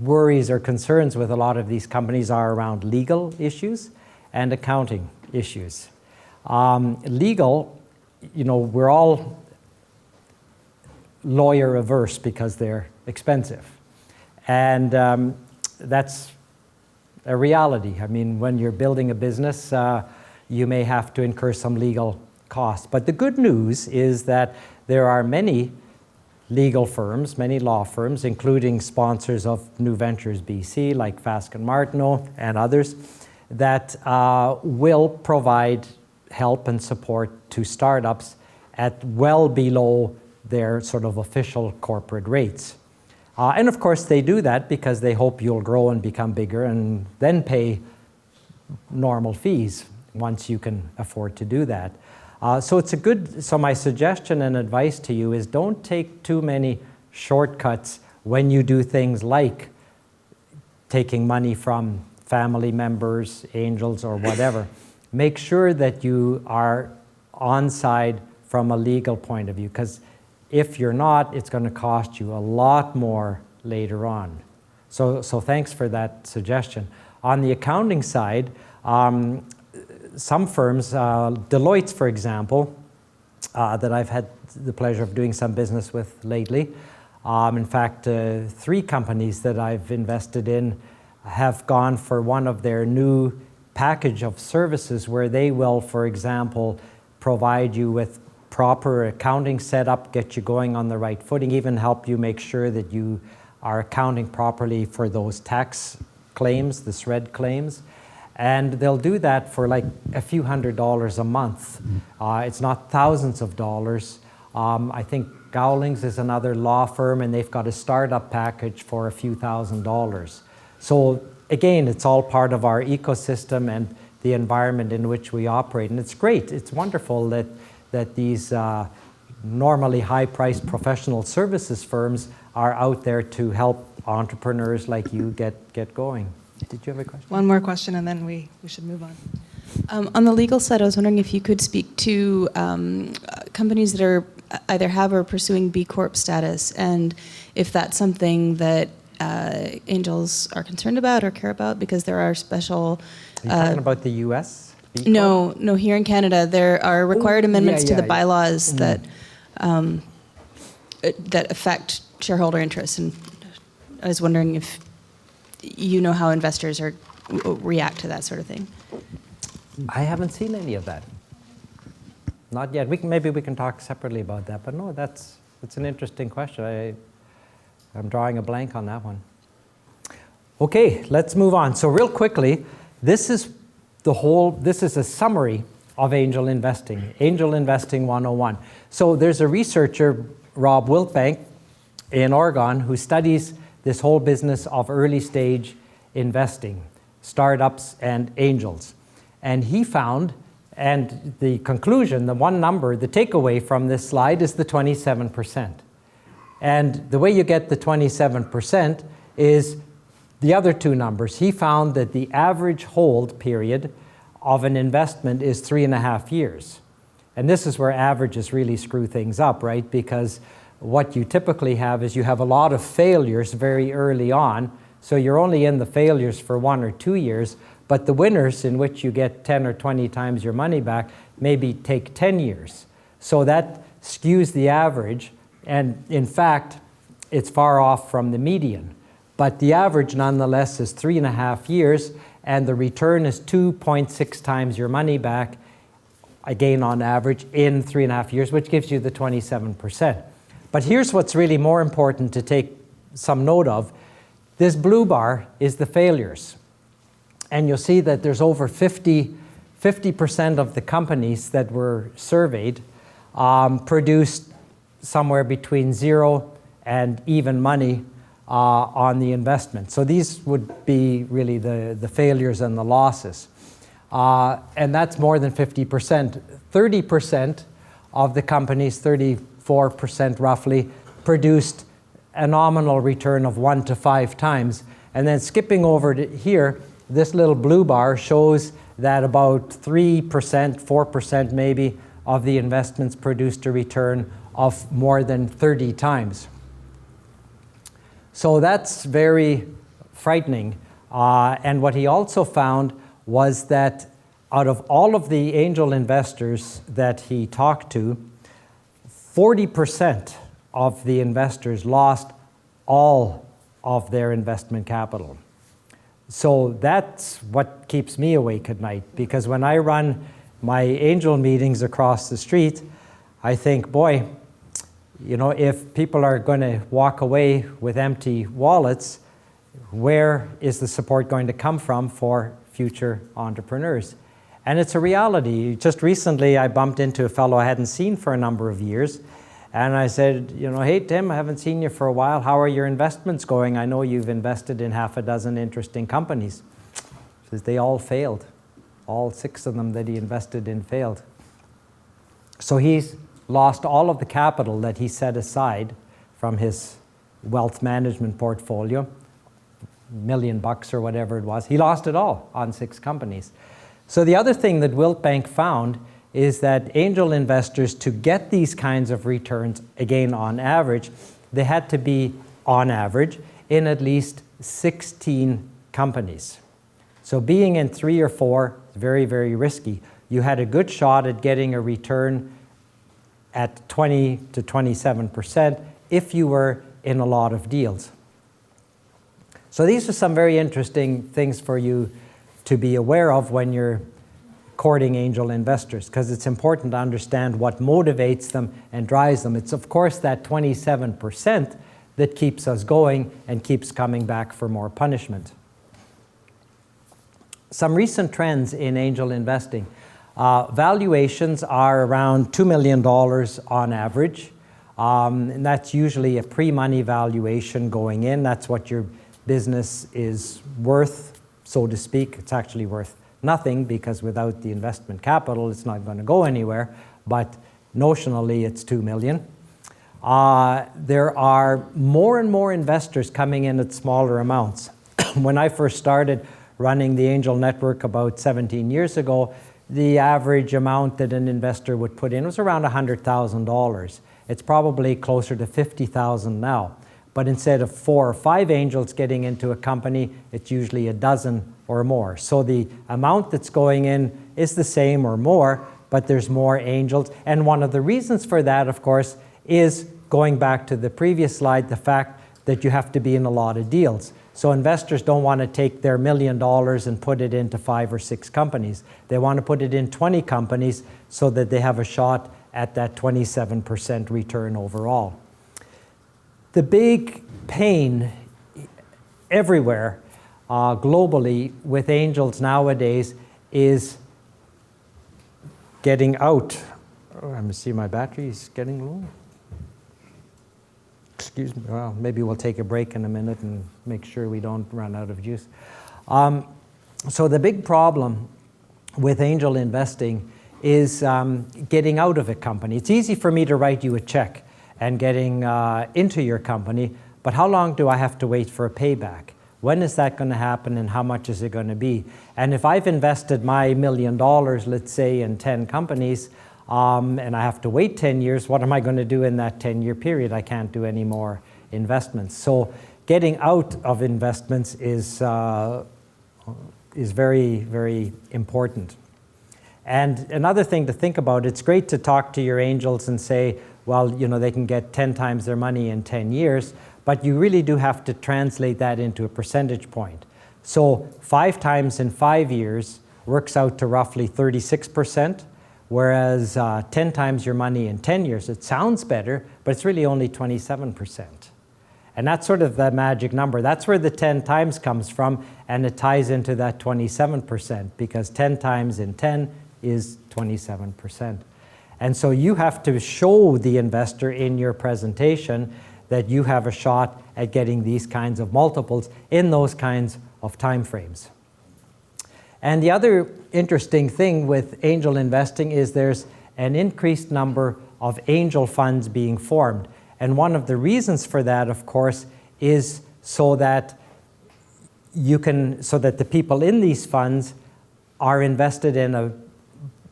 worries or concerns with a lot of these companies are around legal issues and accounting issues. Legal, you know, we're all lawyer averse because they're expensive. And that's a reality. I mean, when you're building a business, you may have to incur some legal costs. But the good news is that there are many legal firms, many law firms, including sponsors of New Ventures BC, like Fask and Martineau and others, that will provide help and support to startups at well below their sort of official corporate rates. And of course they do that because they hope you'll grow and become bigger and then pay normal fees once you can afford to do that. So my suggestion and advice to you is don't take too many shortcuts when you do things like taking money from family members, angels, or whatever. Make sure that you are on side from a legal point of view, because if you're not, it's going to cost you a lot more later on. So thanks for that suggestion. On the accounting side, some firms, Deloitte's for example, that I've had the pleasure of doing some business with lately. In fact, 3 companies that I've invested in have gone for one of their new package of services where they will, for example, provide you with proper accounting setup, get you going on the right footing, even help you make sure that you are accounting properly for those tax claims, the SRED claims. And they'll do that for like a few $100s a month. It's not thousands of dollars. I think Gowlings is another law firm, and they've got a startup package for a few $1,000s. So again, it's all part of our ecosystem and the environment in which we operate. And it's great. It's wonderful that these normally high-priced professional services firms are out there to help entrepreneurs like you get going. Did you have a question? One more question, and then we should move on. On the legal side, I was wondering if you could speak to companies that are either have or are pursuing B Corp status, and if that's something that angels are concerned about or care about, because there are special... Are you talking about the U.S.? No, here in Canada, there are required amendments to the bylaws that that affect shareholder interests, and I was wondering if you know how investors react to that sort of thing. I haven't seen any of that. Not yet. Maybe we can talk separately about that. But no, that's an interesting question. I'm drawing a blank on that one. Okay, let's move on. So real quickly, this is a summary of angel investing. Angel Investing 101. So there's a researcher, Rob Wiltbank, in Oregon, who studies this whole business of early stage investing, startups and angels. And he found, and the conclusion, the one number, the takeaway from this slide is the 27%. And the way you get the 27% is the other 2 numbers. He found that the average hold period of an investment is 3.5 years. And this is where averages really screw things up, right? Because what you typically have is you have a lot of failures very early on, so you're only in the failures for 1 or 2 years, but the winners, in which you get 10 or 20 times your money back, maybe take 10 years. So that skews the average, and in fact, it's far off from the median. But the average, nonetheless, is 3.5 years, and the return is 2.6 times your money back, again on average, in 3.5 years, which gives you the 27%. But here's what's really more important to take some note of. This blue bar is the failures. And you'll see that there's over 50% of the companies that were surveyed produced somewhere between 0 and even money on the investment. So these would be really the failures and the losses. And that's more than 50%. 30% of the companies, 34% roughly, produced a nominal return of 1 to 5 times. And then skipping over to here, this little blue bar shows that about 3%, 4% maybe, of the investments produced a return of more than 30 times. So that's very frightening. And what he also found was that out of all of the angel investors that he talked to, 40% of the investors lost all of their investment capital. So that's what keeps me awake at night, because when I run my angel meetings across the street, I think, boy, you know, if people are going to walk away with empty wallets, where is the support going to come from for future entrepreneurs? And it's a reality. Just recently, I bumped into a fellow I hadn't seen for a number of years. And I said, hey, Tim, I haven't seen you for a while. How are your investments going? I know you've invested in half a dozen interesting companies. He says, they all failed. All 6 of them that he invested in failed. So he's lost all of the capital that he set aside from his wealth management portfolio, $1 million or whatever it was. He lost it all on 6 companies. So the other thing that Wilt Bank found is that angel investors, to get these kinds of returns, again on average, they had to be, on average, in at least 16 companies. So being in 3 or 4 is very, very risky. You had a good shot at getting a return at 20 to 27% if you were in a lot of deals. So these are some very interesting things for you to be aware of when you're courting angel investors, because it's important to understand what motivates them and drives them. It's of course that 27% that keeps us going and keeps coming back for more punishment. Some recent trends in angel investing. Valuations are around $2 million on average. And that's usually a pre-money valuation going in. That's what your business is worth, so to speak. It's actually worth nothing, because without the investment capital, it's not going to go anywhere. But notionally, it's $2 million. There are more and more investors coming in at smaller amounts. When I first started running the Angel Network about 17 years ago, the average amount that an investor would put in was around $100,000. It's probably closer to $50,000 now. But instead of 4 or 5 angels getting into a company, it's usually a dozen or more. So the amount that's going in is the same or more, but there's more angels. And one of the reasons for that, of course, is going back to the previous slide, the fact that you have to be in a lot of deals. So investors don't want to take their $1 million and put it into 5 or 6 companies. They want to put it in 20 companies so that they have a shot at that 27% return overall. The big pain everywhere globally with angels nowadays is getting out. Oh, I'm going to see my battery is getting low. Excuse me. Well, maybe we'll take a break in a minute and make sure we don't run out of juice. So the big problem with angel investing is getting out of a company. It's easy for me to write you a check and getting into your company, but how long do I have to wait for a payback? When is that going to happen, and how much is it going to be? And if I've invested my $1 million, let's say, in 10 companies, and I have to wait 10 years, what am I going to do in that 10-year period? I can't do any more investments. So getting out of investments is very, very important. And another thing to think about, it's great to talk to your angels and say, well, they can get 10 times their money in 10 years, but you really do have to translate that into a percentage point. So 5 times in 5 years works out to roughly 36%, whereas 10 times your money in 10 years, it sounds better, but it's really only 27%. And that's sort of the magic number. That's where the 10 times comes from, and it ties into that 27%, because 10 times in 10 is 27%. And so you have to show the investor in your presentation that you have a shot at getting these kinds of multiples in those kinds of time frames. And the other interesting thing with angel investing is there's an increased number of angel funds being formed. And one of the reasons for that, of course, is so that the people in these funds are invested in a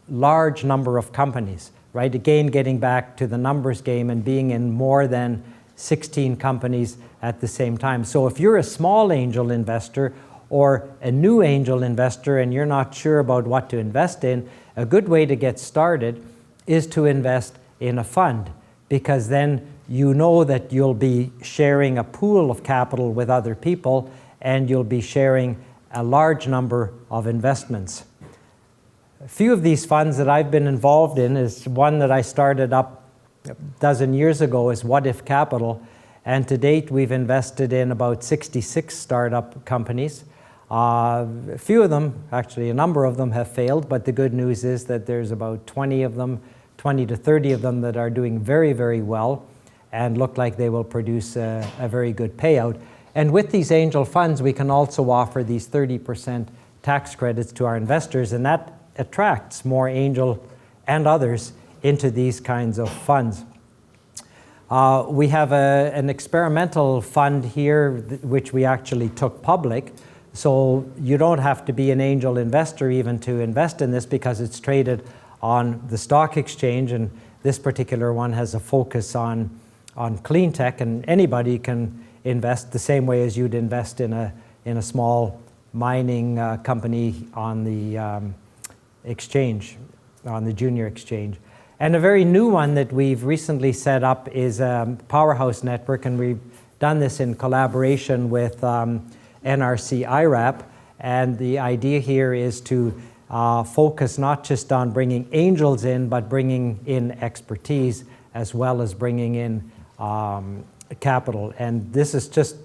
large number of companies, right? Again, getting back to the numbers game and being in more than 16 companies at the same time. So if you're a small angel investor or a new angel investor and you're not sure about what to invest in, a good way to get started is to invest in a fund, because then you know that you'll be sharing a pool of capital with other people and you'll be sharing a large number of investments. A few of these funds that I've been involved in is one that I started up a dozen years ago is What If Capital, and to date we've invested in about 66 startup companies. A few of them, actually a number of them, have failed, but the good news is that there's about 20 of them, 20 to 30 of them that are doing very, very well and look like they will produce a very good payout. And with these angel funds, we can also offer these 30% tax credits to our investors, and that attracts more angel and others into these kinds of funds. We have an experimental fund here, which we actually took public. So you don't have to be an angel investor even to invest in this, because it's traded on the stock exchange, and this particular one has a focus on clean tech, and anybody can invest the same way as you'd invest in a small mining company on the exchange, on the junior exchange. And a very new one that we've recently set up is Powerhouse Network, and we've done this in collaboration with NRC IRAP, and the idea here is to focus not just on bringing angels in, but bringing in expertise as well as bringing in capital. And this has just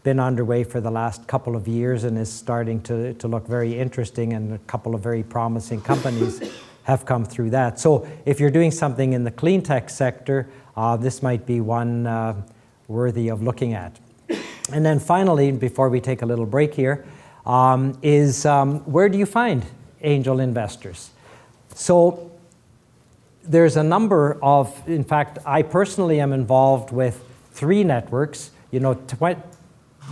been underway for the last couple of years and is starting to look very interesting, and a couple of very promising companies have come through that. So if you're doing something in the clean tech sector, this might be one worthy of looking at. And then finally, before we take a little break here, is where do you find angel investors? So there's a number of, in fact, I personally am involved with 3 networks. You know,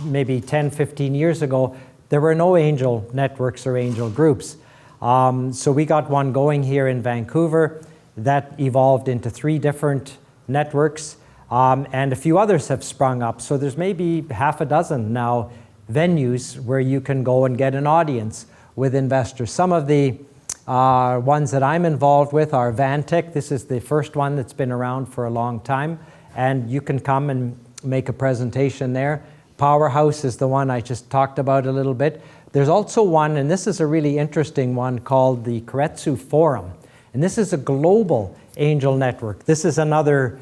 maybe 10, 15 years ago, there were no angel networks or angel groups. So we got one going here in Vancouver that evolved into 3 different networks. And a few others have sprung up. So there's maybe half a dozen now venues where you can go and get an audience with investors. Some of the ones that I'm involved with are Vantech. This is the first one that's been around for a long time, and you can come and make a presentation there. Powerhouse is the one I just talked about a little bit. There's also one, and this is a really interesting one, called the Keiretsu Forum. And this is a global angel network. This is another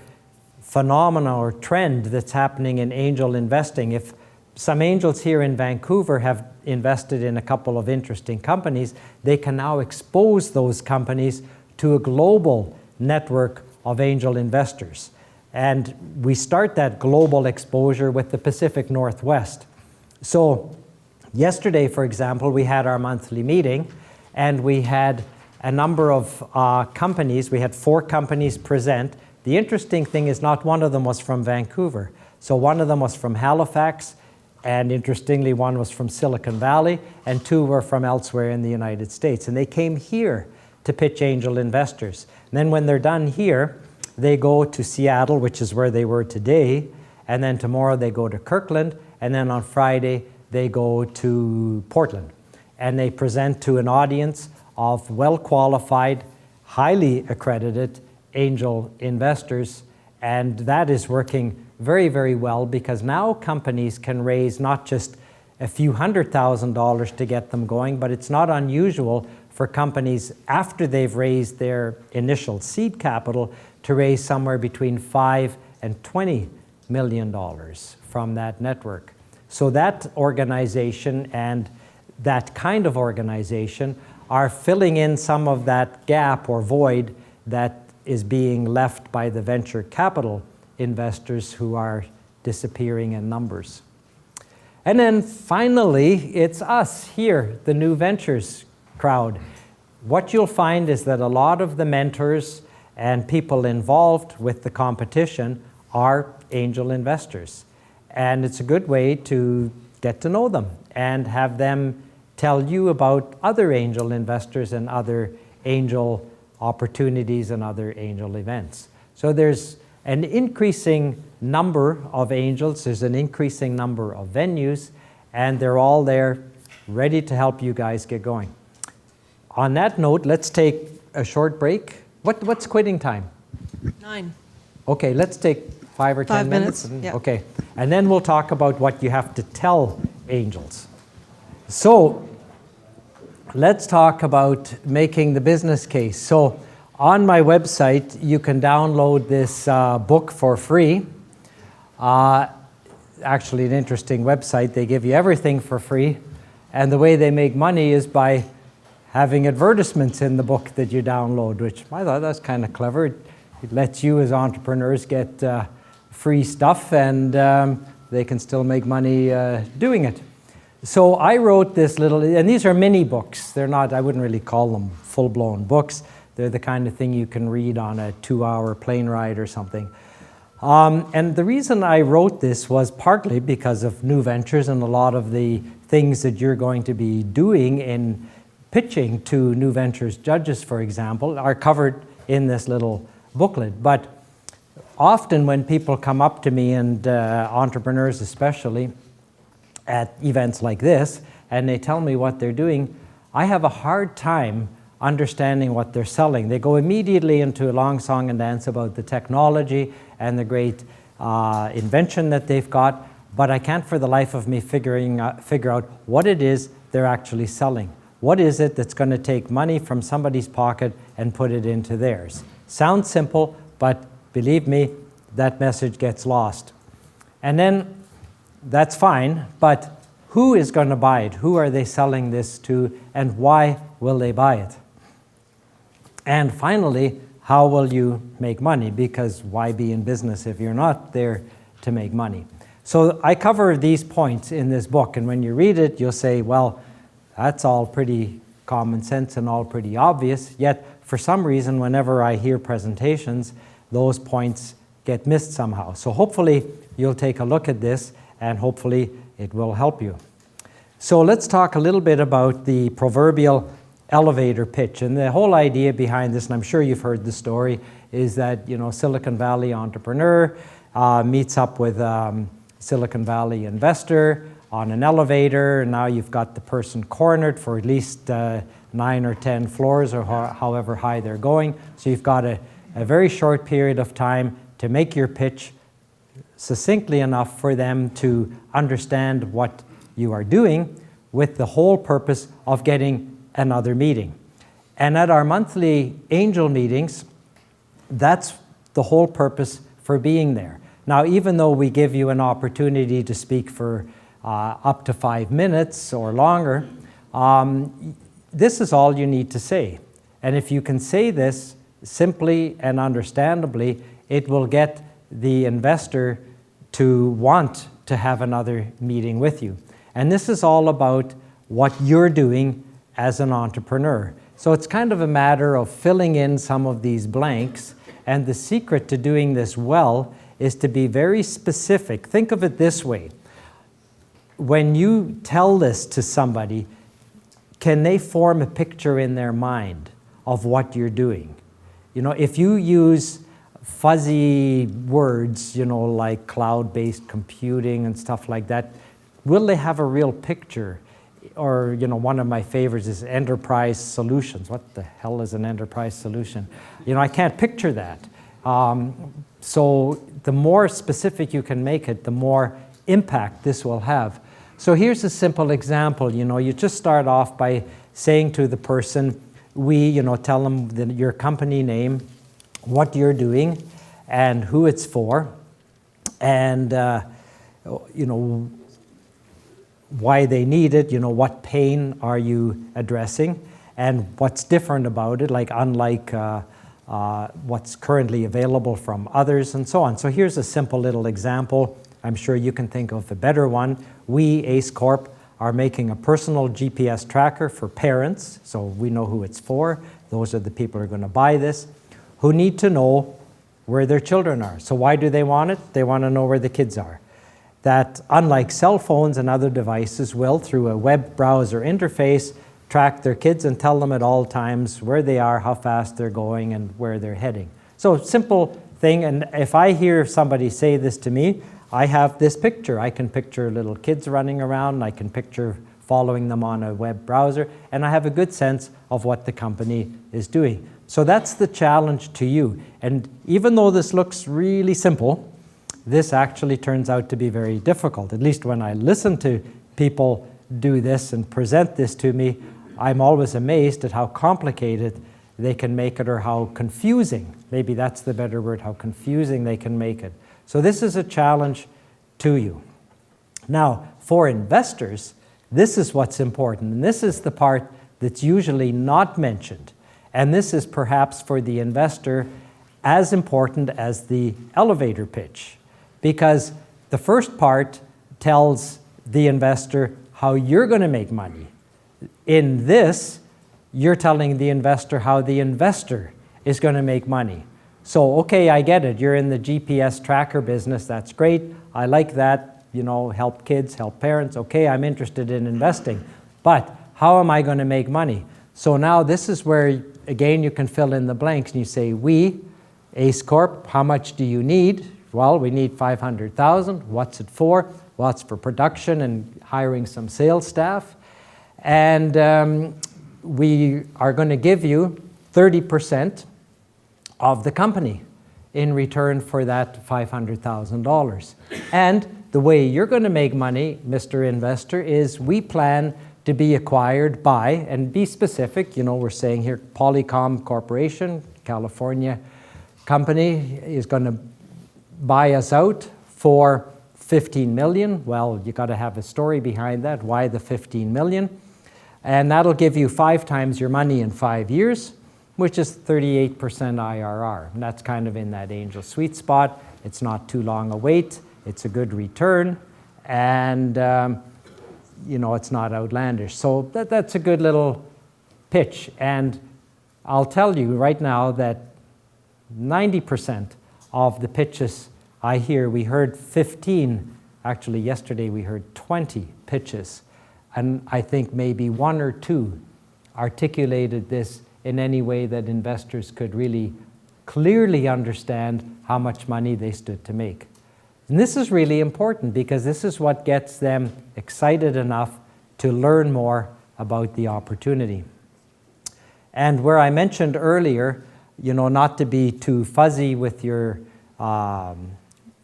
phenomenon or trend that's happening in angel investing. If some angels here in Vancouver have invested in a couple of interesting companies, they can now expose those companies to a global network of angel investors. And we start that global exposure with the Pacific Northwest. So yesterday, for example, we had our monthly meeting, and we had a number of companies. We had 4 companies present. The interesting thing is not one of them was from Vancouver. So one of them was from Halifax, and interestingly, one was from Silicon Valley, and 2 were from elsewhere in the United States. And they came here to pitch angel investors. And then when they're done here, they go to Seattle, which is where they were today, and then tomorrow they go to Kirkland, and then on Friday they go to Portland. And they present to an audience of well-qualified, highly accredited angel investors, and that is working very, very well, because now companies can raise not just a few $100,000 to get them going, but it's not unusual for companies, after they've raised their initial seed capital, to raise somewhere between $5 and $20 million from that network. So that organization and that kind of organization are filling in some of that gap or void that is being left by the venture capital investors who are disappearing in numbers. And then finally, it's us here, the New Ventures crowd. What you'll find is that a lot of the mentors and people involved with the competition are angel investors. And it's a good way to get to know them and have them tell you about other angel investors and other angel opportunities and other angel events. So there's an increasing number of angels, there's an increasing number of venues, and they're all there ready to help you guys get going. On that note, let's take a short break. What's quitting time? 9. Okay, let's take 5 or 10 5 minutes. minutes. Okay, and then we'll talk about what you have to tell angels. So let's talk about making the business case. So on my website, you can download this book for free. Actually, an interesting website. They give you everything for free. And the way they make money is by having advertisements in the book that you download, which I thought that's kind of clever. It lets you as entrepreneurs get free stuff, and they can still make money doing it. So I wrote this little, and these are mini books. They're not, I wouldn't really call them full-blown books. They're the kind of thing you can read on a 2-hour plane ride or something. And the reason I wrote this was partly because of new ventures, and a lot of the things that you're going to be doing in pitching to new ventures judges, for example, are covered in this little booklet. But often when people come up to me, and entrepreneurs especially, at events like this, and they tell me what they're doing, I have a hard time understanding what they're selling. They go immediately into a long song and dance about the technology and the great invention that they've got, but I can't for the life of me figure out what it is they're actually selling. What is it that's going to take money from somebody's pocket and put it into theirs? Sounds simple, but believe me, that message gets lost. And then that's fine, but who is going to buy it? Who are they selling this to, and why will they buy it? And finally, how will you make money? Because why be in business if you're not there to make money? So I cover these points in this book, and when you read it, you'll say, well, that's all pretty common sense and all pretty obvious, yet for some reason, whenever I hear presentations, those points get missed somehow. So hopefully you'll take a look at this, and hopefully it will help you. So let's talk a little bit about the proverbial elevator pitch. And the whole idea behind this, and I'm sure you've heard the story, is that Silicon Valley entrepreneur meets up with Silicon Valley investor on an elevator, and now you've got the person cornered for at least 9 or 10 floors, or however high they're going. So you've got a very short period of time to make your pitch succinctly enough for them to understand what you are doing, with the whole purpose of getting another meeting. And at our monthly angel meetings, that's the whole purpose for being there. Now, even though we give you an opportunity to speak for up to 5 minutes or longer, this is all you need to say. And if you can say this simply and understandably, it will get the investor to want to have another meeting with you. And this is all about what you're doing as an entrepreneur. So it's kind of a matter of filling in some of these blanks, and the secret to doing this well is to be very specific. Think of it this way. When you tell this to somebody, can they form a picture in their mind of what you're doing? If you use fuzzy words, like cloud-based computing and stuff like that, will they have a real picture? Or, one of my favorites is enterprise solutions. What the hell is an enterprise solution? I can't picture that. So the more specific you can make it, the more impact this will have. So here's a simple example. You just start off by saying to the person, tell them your company name, what you're doing, and who it's for, and why they need it, what pain are you addressing, and what's different about it, like unlike what's currently available from others, and so on. So here's a simple little example. I'm sure you can think of a better one. We, Ace Corp, are making a personal GPS tracker for parents, so we know who it's for. Those are the people who are going to buy this, who need to know where their children are. So why do they want it? They want to know where the kids are. That, unlike cell phones and other devices, will, through a web browser interface, track their kids and tell them at all times where they are, how fast they're going, and where they're heading. So simple thing, and if I hear somebody say this to me, I have this picture. I can picture little kids running around, I can picture following them on a web browser, and I have a good sense of what the company is doing. So that's the challenge to you. And even though this looks really simple, this actually turns out to be very difficult. At least when I listen to people do this and present this to me, I'm always amazed at how complicated they can make it, or how confusing, maybe that's the better word, how confusing they can make it. So this is a challenge to you. Now, for investors, this is what's important. And this is the part that's usually not mentioned. And this is perhaps for the investor as important as the elevator pitch, because the first part tells the investor how you're going to make money. In this, you're telling the investor how the investor is going to make money. So, okay, I get it. You're in the GPS tracker business. That's great. I like that. You know, help kids, help parents. Okay, I'm interested in investing. But how am I going to make money? So now this is where, again, you can fill in the blanks and you say, we, Ace Corp, how much do you need? Well, we need $500,000. What's it for? Well, it's for production and hiring some sales staff. And we are going to give you 30% of the company in return for that $500,000. And the way you're going to make money, Mr. Investor, is we plan to be acquired by, and be specific, you know, we're saying here Polycom Corporation, California company, is going to buy us out for $15 million. Well, you got to have a story behind that. Why the $15 million? And that'll give you 5 times your money in 5 years, which is 38% IRR. And that's kind of in that angel sweet spot. It's not too long a wait. It's a good return. And, you know, it's not outlandish. So that's a good little pitch. And I'll tell you right now that 90% of the pitches I hear, we heard 15, actually yesterday we heard 20 pitches. And I think maybe 1 or 2 articulated this in any way that investors could really clearly understand how much money they stood to make. And this is really important because this is what gets them excited enough to learn more about the opportunity. And where I mentioned earlier, you know, not to be too fuzzy with your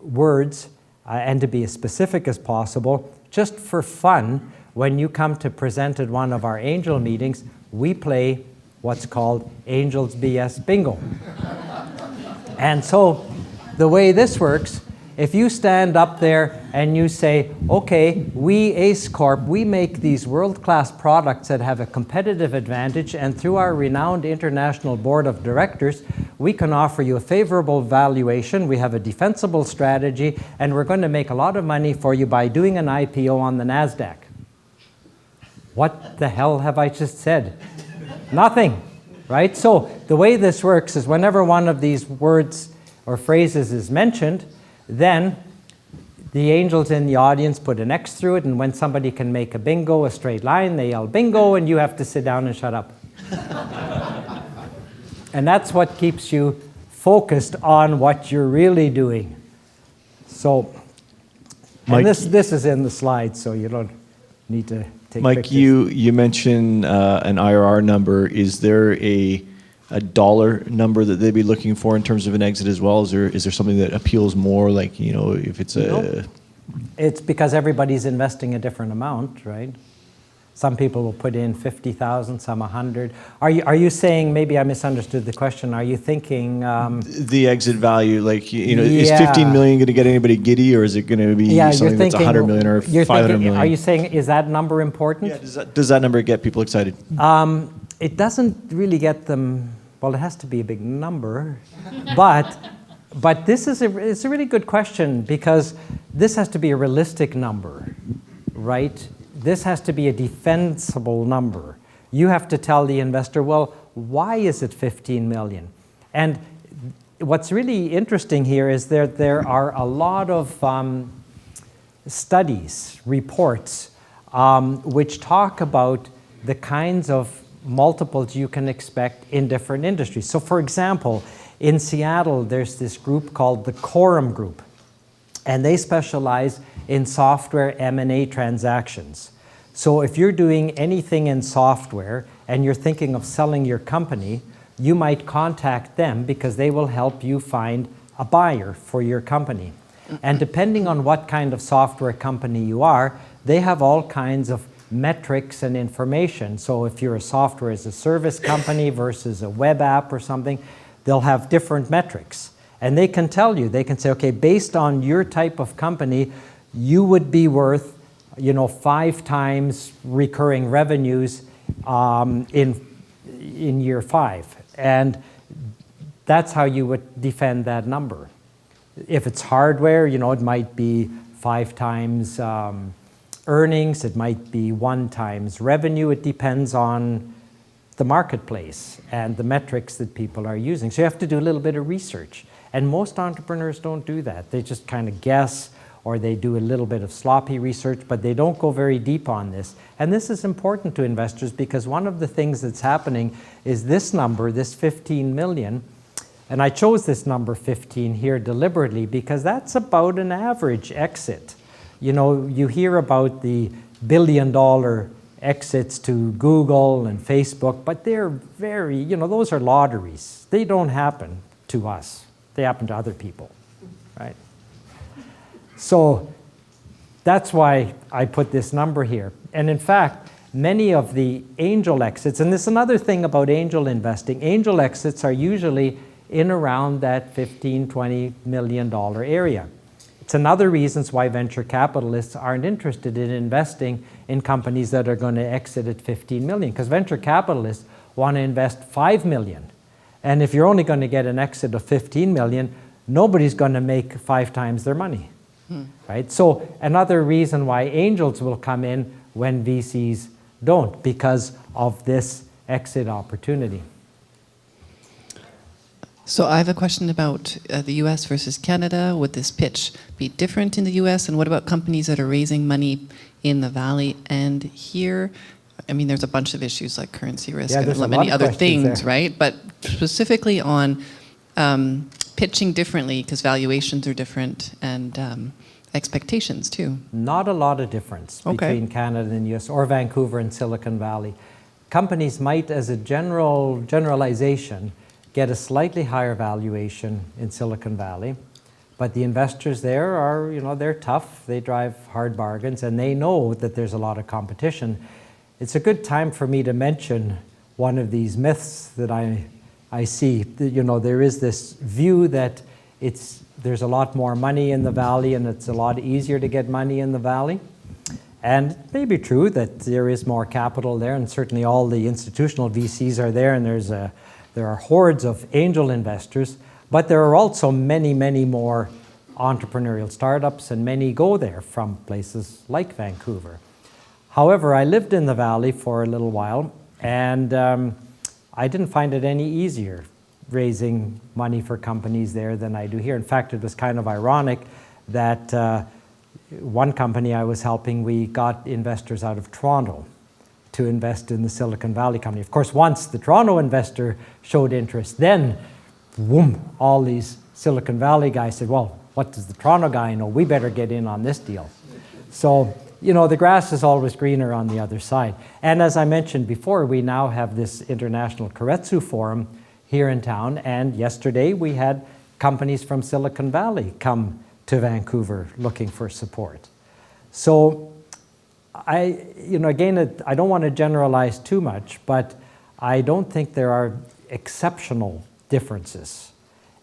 words and to be as specific as possible, just for fun, when you come to present at one of our angel meetings, we play what's called Angels BS Bingo. And so the way this works, if you stand up there and you say, okay, we Ace Corp, we make these world-class products that have a competitive advantage, and through our renowned international board of directors, we can offer you a favorable valuation, we have a defensible strategy, and we're going to make a lot of money for you by doing an IPO on the NASDAQ. What the hell have I just said? Nothing, right? So the way this works is whenever one of these words or phrases is mentioned, then the angels in the audience put an X through it, and when somebody can make a bingo, a straight line, they yell bingo, and you have to sit down and shut up. And that's what keeps you focused on what you're really doing. So, Mike, and this is in the slides, so you don't need to take Mike, pictures. you mentioned an IRR number. Is there a dollar number that they'd be looking for in terms of an exit as well? Is there something that appeals more, like, you know, if it's a... Nope. It's because everybody's investing a different amount, right? Some people will put in 50,000, some 100. Are you saying, maybe I misunderstood the question, are you thinking... the exit value, like, you know, Yeah. is 15 million going to get anybody giddy, or is it going to be something that's 100 million or 500 million? Are you saying, is that number important? Yeah, does that number get people excited? It doesn't really get them, well, it has to be a big number, but this is it's a really good question, because this has to be a realistic number, right? This has to be a defensible number. You have to tell the investor, well, why is it 15 million? And what's really interesting here is there are a lot of studies, reports, which talk about the kinds of multiples you can expect in different industries. So for example, in Seattle, there's this group called the Quorum Group, and they specialize in software M&A transactions. So if you're doing anything in software and you're thinking of selling your company, you might contact them because they will help you find a buyer for your company. And depending on what kind of software company you are, they have all kinds of metrics and information. So if you're a software as a service company versus a web app or something, they'll have different metrics. And they can tell you, they can say, okay, based on your type of company, you would be worth, 5 times recurring revenues in year 5. And that's how you would defend that number. If it's hardware, it might be 5 times earnings, it might be 1 times revenue. It depends on the marketplace and the metrics that people are using. So you have to do a little bit of research. And most entrepreneurs don't do that. They just kind of guess, or they do a little bit of sloppy research, but they don't go very deep on this. And this is important to investors because one of the things that's happening is this number, this 15 million, and I chose this number 15 here deliberately because that's about an average exit. You hear about the billion-dollar exits to Google and Facebook, but they're very, those are lotteries. They don't happen to us. They happen to other people, right? So that's why I put this number here. And in fact, many of the angel exits, and this is another thing about angel investing, angel exits are usually in around that $15, $20 million area. It's another reason why venture capitalists aren't interested in investing in companies that are going to exit at 15 million, because venture capitalists want to invest 5 million. And if you're only going to get an exit of 15 million, nobody's going to make 5 times their money. Right? So another reason why angels will come in when VCs don't, because of this exit opportunity. So I have a question about the US versus Canada. Would this pitch be different in the US? And what about companies that are raising money in the Valley and here? I mean, there's a bunch of issues like currency risk and many other things, right? But specifically on pitching differently, because valuations are different and expectations too. Not a lot of difference between Canada and the US or Vancouver and Silicon Valley. Companies might, as a generalization, get a slightly higher valuation in Silicon Valley, but the investors there are, they're tough, they drive hard bargains, and they know that there's a lot of competition. It's a good time for me to mention one of these myths that I see. There is this view that there's a lot more money in the Valley and it's a lot easier to get money in the Valley. And it may be true that there is more capital there, and certainly all the institutional VCs are there, and there are hordes of angel investors, but there are also many, many more entrepreneurial startups, and many go there from places like Vancouver. However, I lived in the Valley for a little while, and I didn't find it any easier raising money for companies there than I do here. In fact, it was kind of ironic that one company I was helping, we got investors out of Toronto to invest in the Silicon Valley company. Of course, once the Toronto investor showed interest, then, boom, all these Silicon Valley guys said, well, what does the Toronto guy know? We better get in on this deal. So, the grass is always greener on the other side. And as I mentioned before, we now have this International Keiretsu Forum here in town, and yesterday we had companies from Silicon Valley come to Vancouver looking for support. So again, I don't want to generalize too much, but I don't think there are exceptional differences.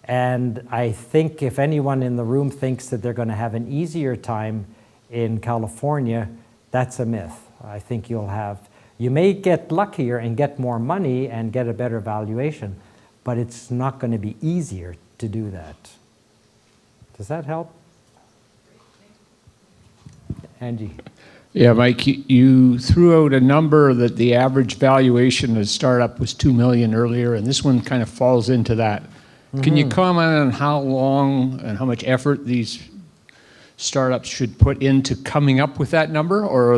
And I think if anyone in the room thinks that they're going to have an easier time in California, that's a myth. I think you may get luckier and get more money and get a better valuation, but it's not going to be easier to do that. Does that help? Angie. Yeah, Mike, you threw out a number that the average valuation of a startup was $2 million earlier, and this one kind of falls into that. Can you comment on how long and how much effort these startups should put into coming up with that number, or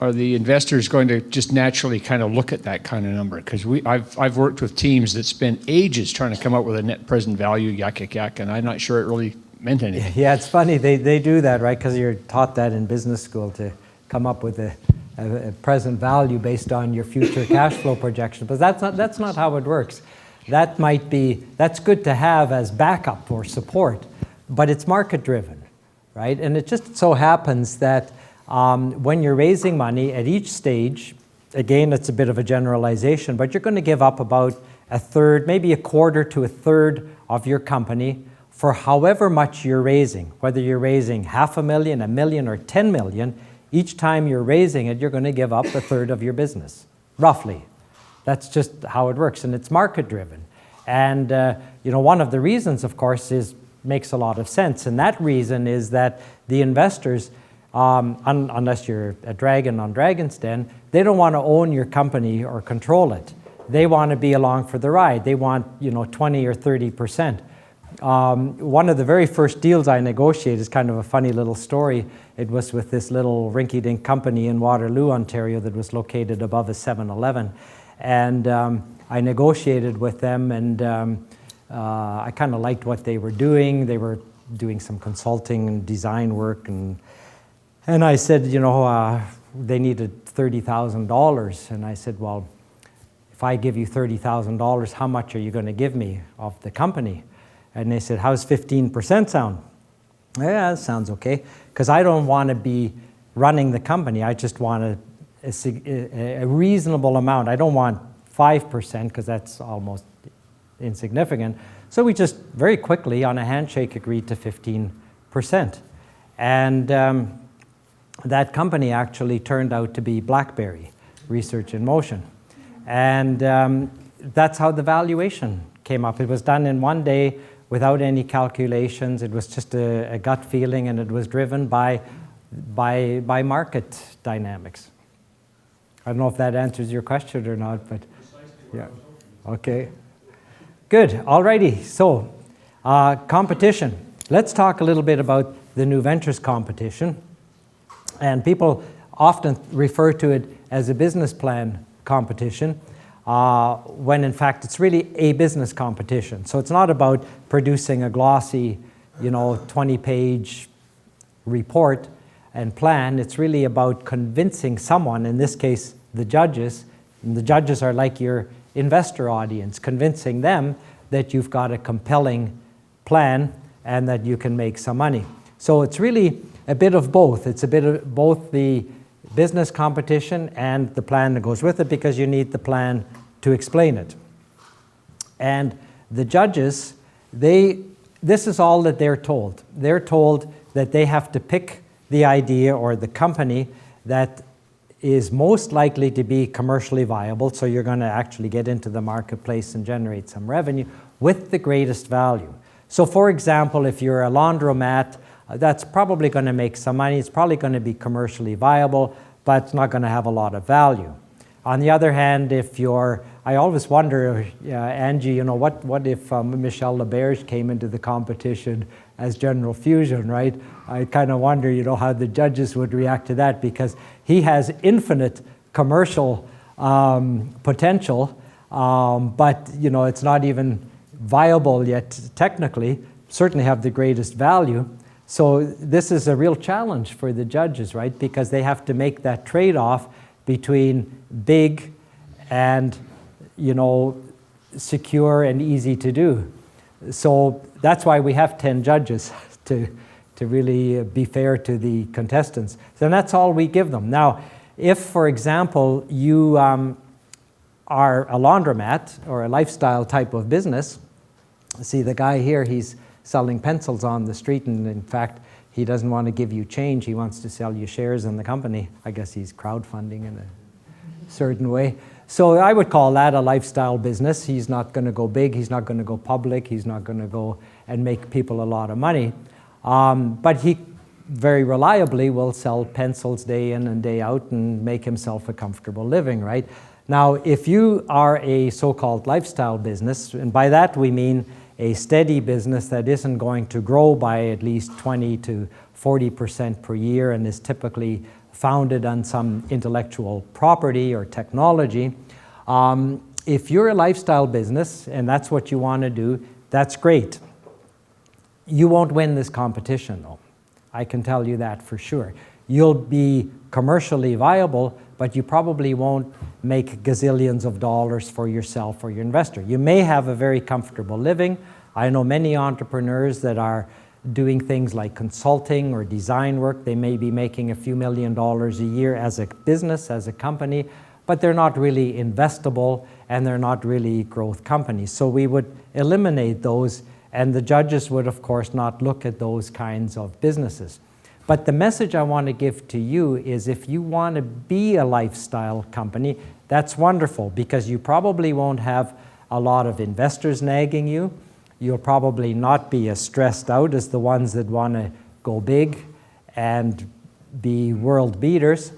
are the investors going to just naturally kind of look at that kind of number? Because I've worked with teams that spent ages trying to come up with a net present value, yak, and I'm not sure it really meant anything. Yeah, it's funny, they do that, right? Because you're taught that in business school to come up with a present value based on your future cash flow projection. But that's not how it works. That's good to have as backup or support, but it's market driven, right? And it just so happens that when you're raising money at each stage, again, it's a bit of a generalization, but you're going to give up about a third, maybe a quarter to a third of your company for however much you're raising. Whether you're raising $500,000, $1 million, or $10 million, each time you're raising it, you're going to give up a third of your business, roughly. That's just how it works, and it's market driven. And one of the reasons, of course, makes a lot of sense, and that reason is that the investors, unless you're a dragon on Dragon's Den, they don't want to own your company or control it. They want to be along for the ride. They want 20 or 30%. One of the very first deals I negotiated is kind of a funny little story. It was with this little rinky-dink company in Waterloo, Ontario, that was located above a 7-Eleven. And I negotiated with them, and I kind of liked what they were doing. They were doing some consulting and design work, and I said, they needed $30,000. And I said, well, if I give you $30,000, how much are you going to give me of the company? And they said, how's 15% sound? Yeah, that sounds okay. Because I don't want to be running the company. I just want a reasonable amount. I don't want 5% because that's almost insignificant. So we just very quickly on a handshake agreed to 15%. And that company actually turned out to be BlackBerry, Research in Motion. And that's how the valuation came up. It was done in one day without any calculations. It was just a gut feeling, and it was driven by market dynamics. I don't know if that answers your question or not, but yeah. Okay. Good. Alrighty. So, competition. Let's talk a little bit about the new ventures competition. And people often refer to it as a business plan competition, when in fact it's really a business competition. So it's not about producing a glossy, 20-page report and plan. It's really about convincing someone, in this case the judges, and the judges are like your investor audience, convincing them that you've got a compelling plan and that you can make some money. So it's really a bit of both. It's a bit of both the business competition and the plan that goes with it, because you need the plan to explain it. And the judges, this is all that they're told. They're told that they have to pick the idea or the company that is most likely to be commercially viable, so you're going to actually get into the marketplace and generate some revenue, with the greatest value. So for example, if you're a laundromat, that's probably going to make some money. It's probably going to be commercially viable, but it's not going to have a lot of value. On the other hand, I always wonder, Angie, what if Michel Laberge came into the competition as General Fusion, right? I kind of wonder, how the judges would react to that, because he has infinite commercial potential, but it's not even viable yet technically. Certainly have the greatest value. So this is a real challenge for the judges, right? Because they have to make that trade-off between big and, secure and easy to do. So that's why we have 10 judges to really be fair to the contestants. So that's all we give them. Now, if, for example, you are a laundromat or a lifestyle type of business, see the guy here, he's selling pencils on the street, and in fact, he doesn't want to give you change. He wants to sell you shares in the company. I guess he's crowdfunding in a certain way. So I would call that a lifestyle business. He's not going to go big. He's not going to go public. He's not going to go and make people a lot of money. But he very reliably will sell pencils day in and day out and make himself a comfortable living, right? Now, if you are a so-called lifestyle business, and by that we mean a steady business that isn't going to grow by at least 20 to 40% per year and is typically founded on some intellectual property or technology. If you're a lifestyle business and that's what you want to do, that's great. You won't win this competition, though. I can tell you that for sure. You'll be commercially viable, but you probably won't make gazillions of dollars for yourself or your investor. You may have a very comfortable living. I know many entrepreneurs that are doing things like consulting or design work. They may be making a few $1 million a year as a business, as a company, but they're not really investable and they're not really growth companies. So we would eliminate those, and the judges would, of course, not look at those kinds of businesses. But the message I want to give to you is if you want to be a lifestyle company, that's wonderful because you probably won't have a lot of investors nagging you. You'll probably not be as stressed out as the ones that want to go big and be world beaters.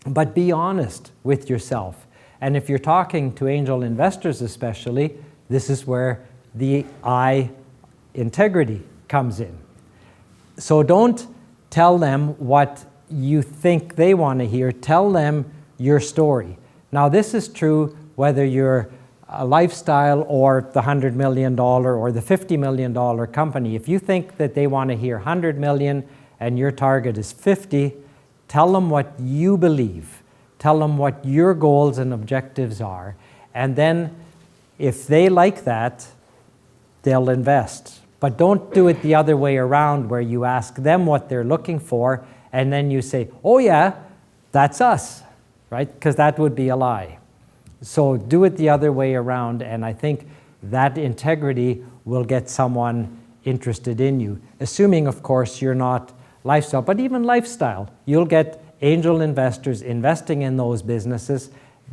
But be honest with yourself. And if you're talking to angel investors especially, this is where the I integrity comes in. So don't tell them what you think they want to hear. Tell them your story. Now this is true whether you're a lifestyle or the $100 million or the $50 million company. If you think that they want to hear 100 million and your target is 50, tell them what you believe. Tell them what your goals and objectives are. And then if they like that, they'll invest. But don't do it the other way around where you ask them what they're looking for and then you say, oh yeah, that's us, right? Because that would be a lie. So do it the other way around, and I think that integrity will get someone interested in you. Assuming, of course, you're not lifestyle, but even lifestyle, you'll get angel investors investing in those businesses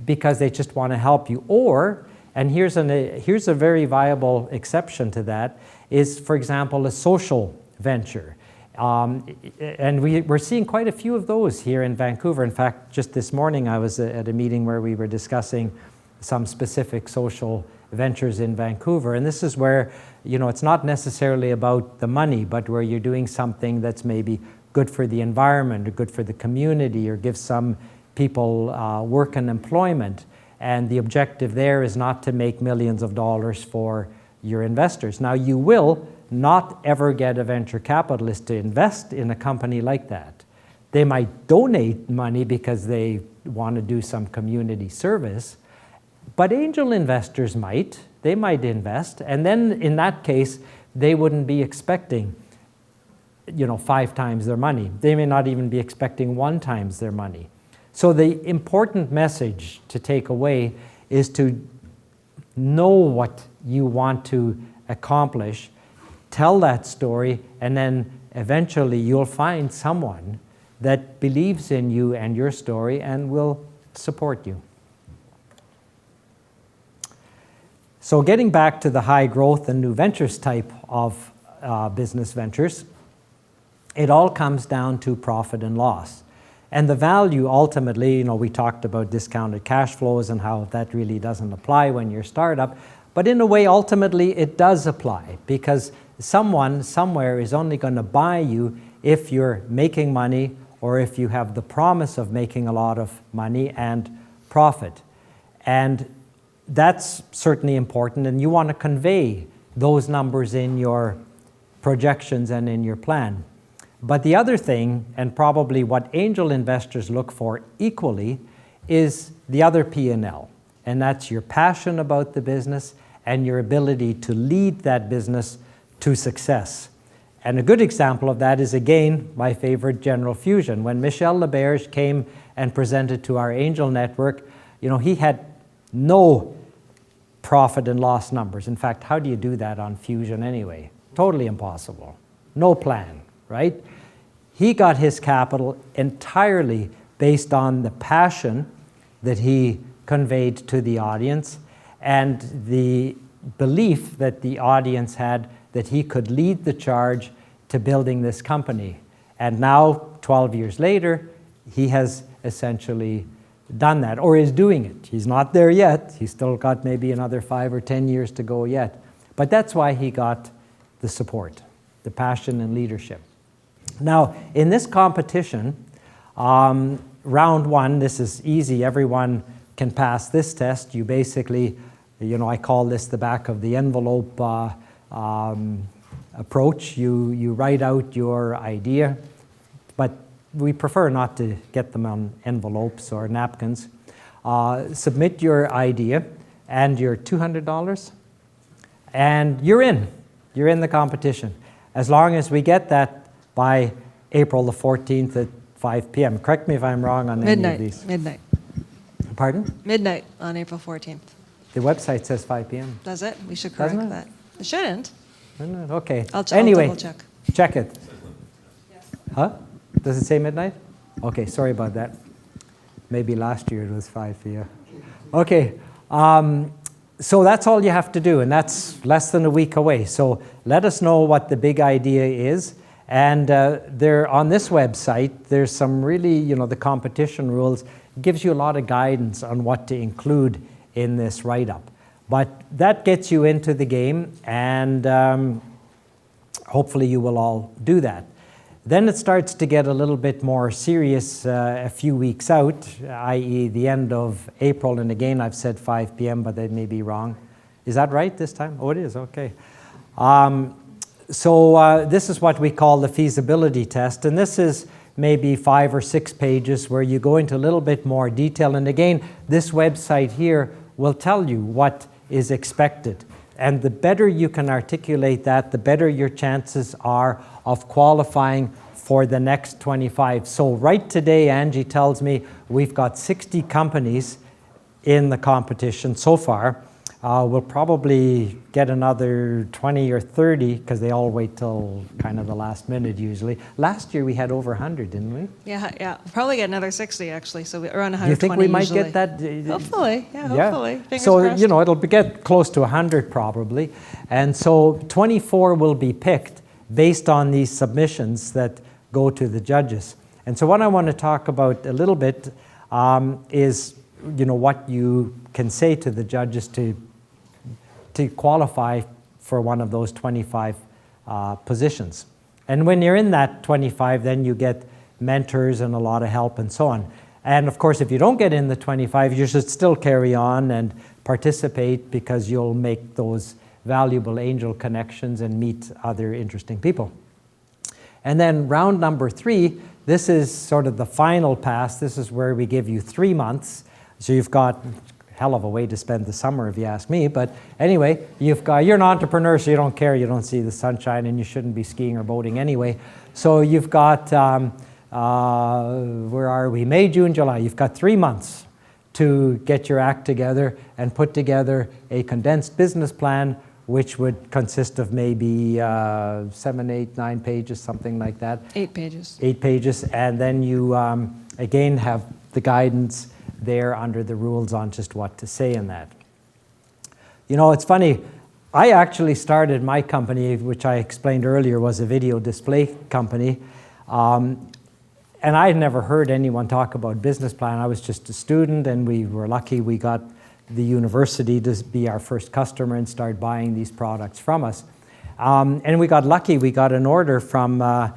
because they just want to help you. Or, and here's a very viable exception to that, is, for example, a social venture. And we're seeing quite a few of those here in Vancouver. In fact, just this morning I was at a meeting where we were discussing some specific social ventures in Vancouver. And this is where, you know, it's not necessarily about the money, but where you're doing something that's maybe good for the environment or good for the community or gives some people work and employment. And the objective there is not to make millions of dollars for your investors. Now, you will not ever get a venture capitalist to invest in a company like that. They might donate money because they want to do some community service, but angel investors might. They might invest, and then in that case, they wouldn't be expecting, you know, 5 times their money. They may not even be expecting 1 times their money. So the important message to take away is to know what you want to accomplish, tell that story, and then eventually you'll find someone that believes in you and your story and will support you. So getting back to the high growth and new ventures type of business ventures, it all comes down to profit and loss. And the value ultimately, you know, we talked about discounted cash flows and how that really doesn't apply when you're a startup, but in a way ultimately it does apply because someone somewhere is only going to buy you if you're making money or if you have the promise of making a lot of money and profit. And that's certainly important, and you want to convey those numbers in your projections and in your plan. But the other thing, and probably what angel investors look for equally, is the other P&L, and that's your passion about the business and your ability to lead that business to success. And a good example of that is, again, my favorite, General Fusion. When Michel Laberge came and presented to our angel network, you know, he had no profit and loss numbers. In fact, how do you do that on Fusion anyway? Totally impossible. No plan, right? He got his capital entirely based on the passion that he conveyed to the audience and the belief that the audience had that he could lead the charge to building this company. And now, 12 years later, he has essentially done that, or is doing it. He's not there yet. He's still got maybe another 5 or 10 years to go yet. But that's why he got the support, the passion and leadership. Now, in this competition, round 1, this is easy. Everyone can pass this test. You basically, you know, I call this the back of the envelope approach. You write out your idea, but we prefer not to get them on envelopes or napkins. Submit your idea and your $200, and you're in. You're in the competition. As long as we get that by April the 14th at 5 p.m. Correct me if I'm wrong on any of these. Midnight. Pardon? Midnight on April 14th. The website says 5 p.m. Does it? We should correct Doesn't it? that. It shouldn't. Isn't it? Okay. I'll anyway, double check. check it. Huh? Does it say midnight? Okay, sorry about that. Maybe last year it was 5 for you. Okay, so that's all you have to do, and that's less than a week away. So let us know what the big idea is. And there on this website, there's some really, the competition rules. It gives you a lot of guidance on what to include in this write-up. But that gets you into the game, and hopefully you will all do that. Then it starts to get a little bit more serious a few weeks out, i.e. the end of April. And again, I've said 5 p.m., but they may be wrong. Is that right this time? Oh, it is, okay. So this is what we call the feasibility test. And this is maybe 5 or 6 pages where you go into a little bit more detail. And again, this website here will tell you what is expected. And the better you can articulate that, the better your chances are of qualifying for the next 25. So right today, Angie tells me we've got 60 companies in the competition so far. We'll probably get another 20 or 30 because they all wait till kind of the last minute usually. Last year we had over 100, didn't we? Yeah. We'll probably get another 60 actually, so we're around 120 Do you think we might usually. get that? Hopefully, hopefully. Fingers So, crossed. it'll get close to 100 probably. And so 24 will be picked based on these submissions that go to the judges. And so what I want to talk about a little bit is, what you can say to the judges to qualify for one of those 25 positions. And when you're in that 25, then you get mentors and a lot of help and so on. And of course, if you don't get in the 25, you should still carry on and participate because you'll make those valuable angel connections and meet other interesting people. And then round number 3, this is sort of the final pass. This is where we give you 3 months. So you've got hell of a way to spend the summer if you ask me, but anyway, you're an entrepreneur, so you don't care, you don't see the sunshine, and you shouldn't be skiing or boating anyway. So you've got, where are we, May, June, July, you've got 3 months to get your act together and put together a condensed business plan, which would consist of maybe 7, 8, 9 pages, something like that. 8 pages. 8 pages, and then you, again, have the guidance there under the rules on just what to say in that. It's funny, I actually started my company, which I explained earlier was a video display company, and I had never heard anyone talk about business plan. I was just a student, and we were lucky we got the university to be our first customer and start buying these products from us. And we got lucky, we got an order from a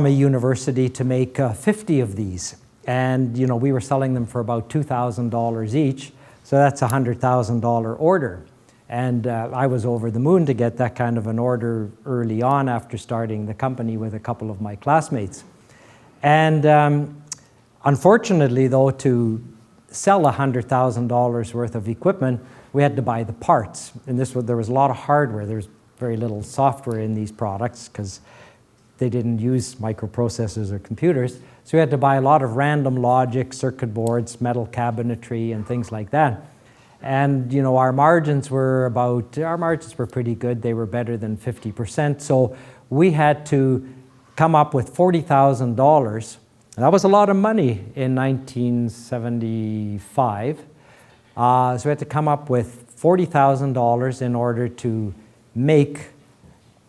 university to make 50 of these. And we were selling them for about $2,000 each, so that's a $100,000 order. And I was over the moon to get that kind of an order early on after starting the company with a couple of my classmates. And unfortunately, though, to sell $100,000 worth of equipment, we had to buy the parts. And there was a lot of hardware. There's very little software in these products because they didn't use microprocessors or computers. So we had to buy a lot of random logic, circuit boards, metal cabinetry, and things like that. And our margins were pretty good. They were better than 50%. So we had to come up with $40,000. That was a lot of money in 1975. So we had to come up with $40,000 in order to make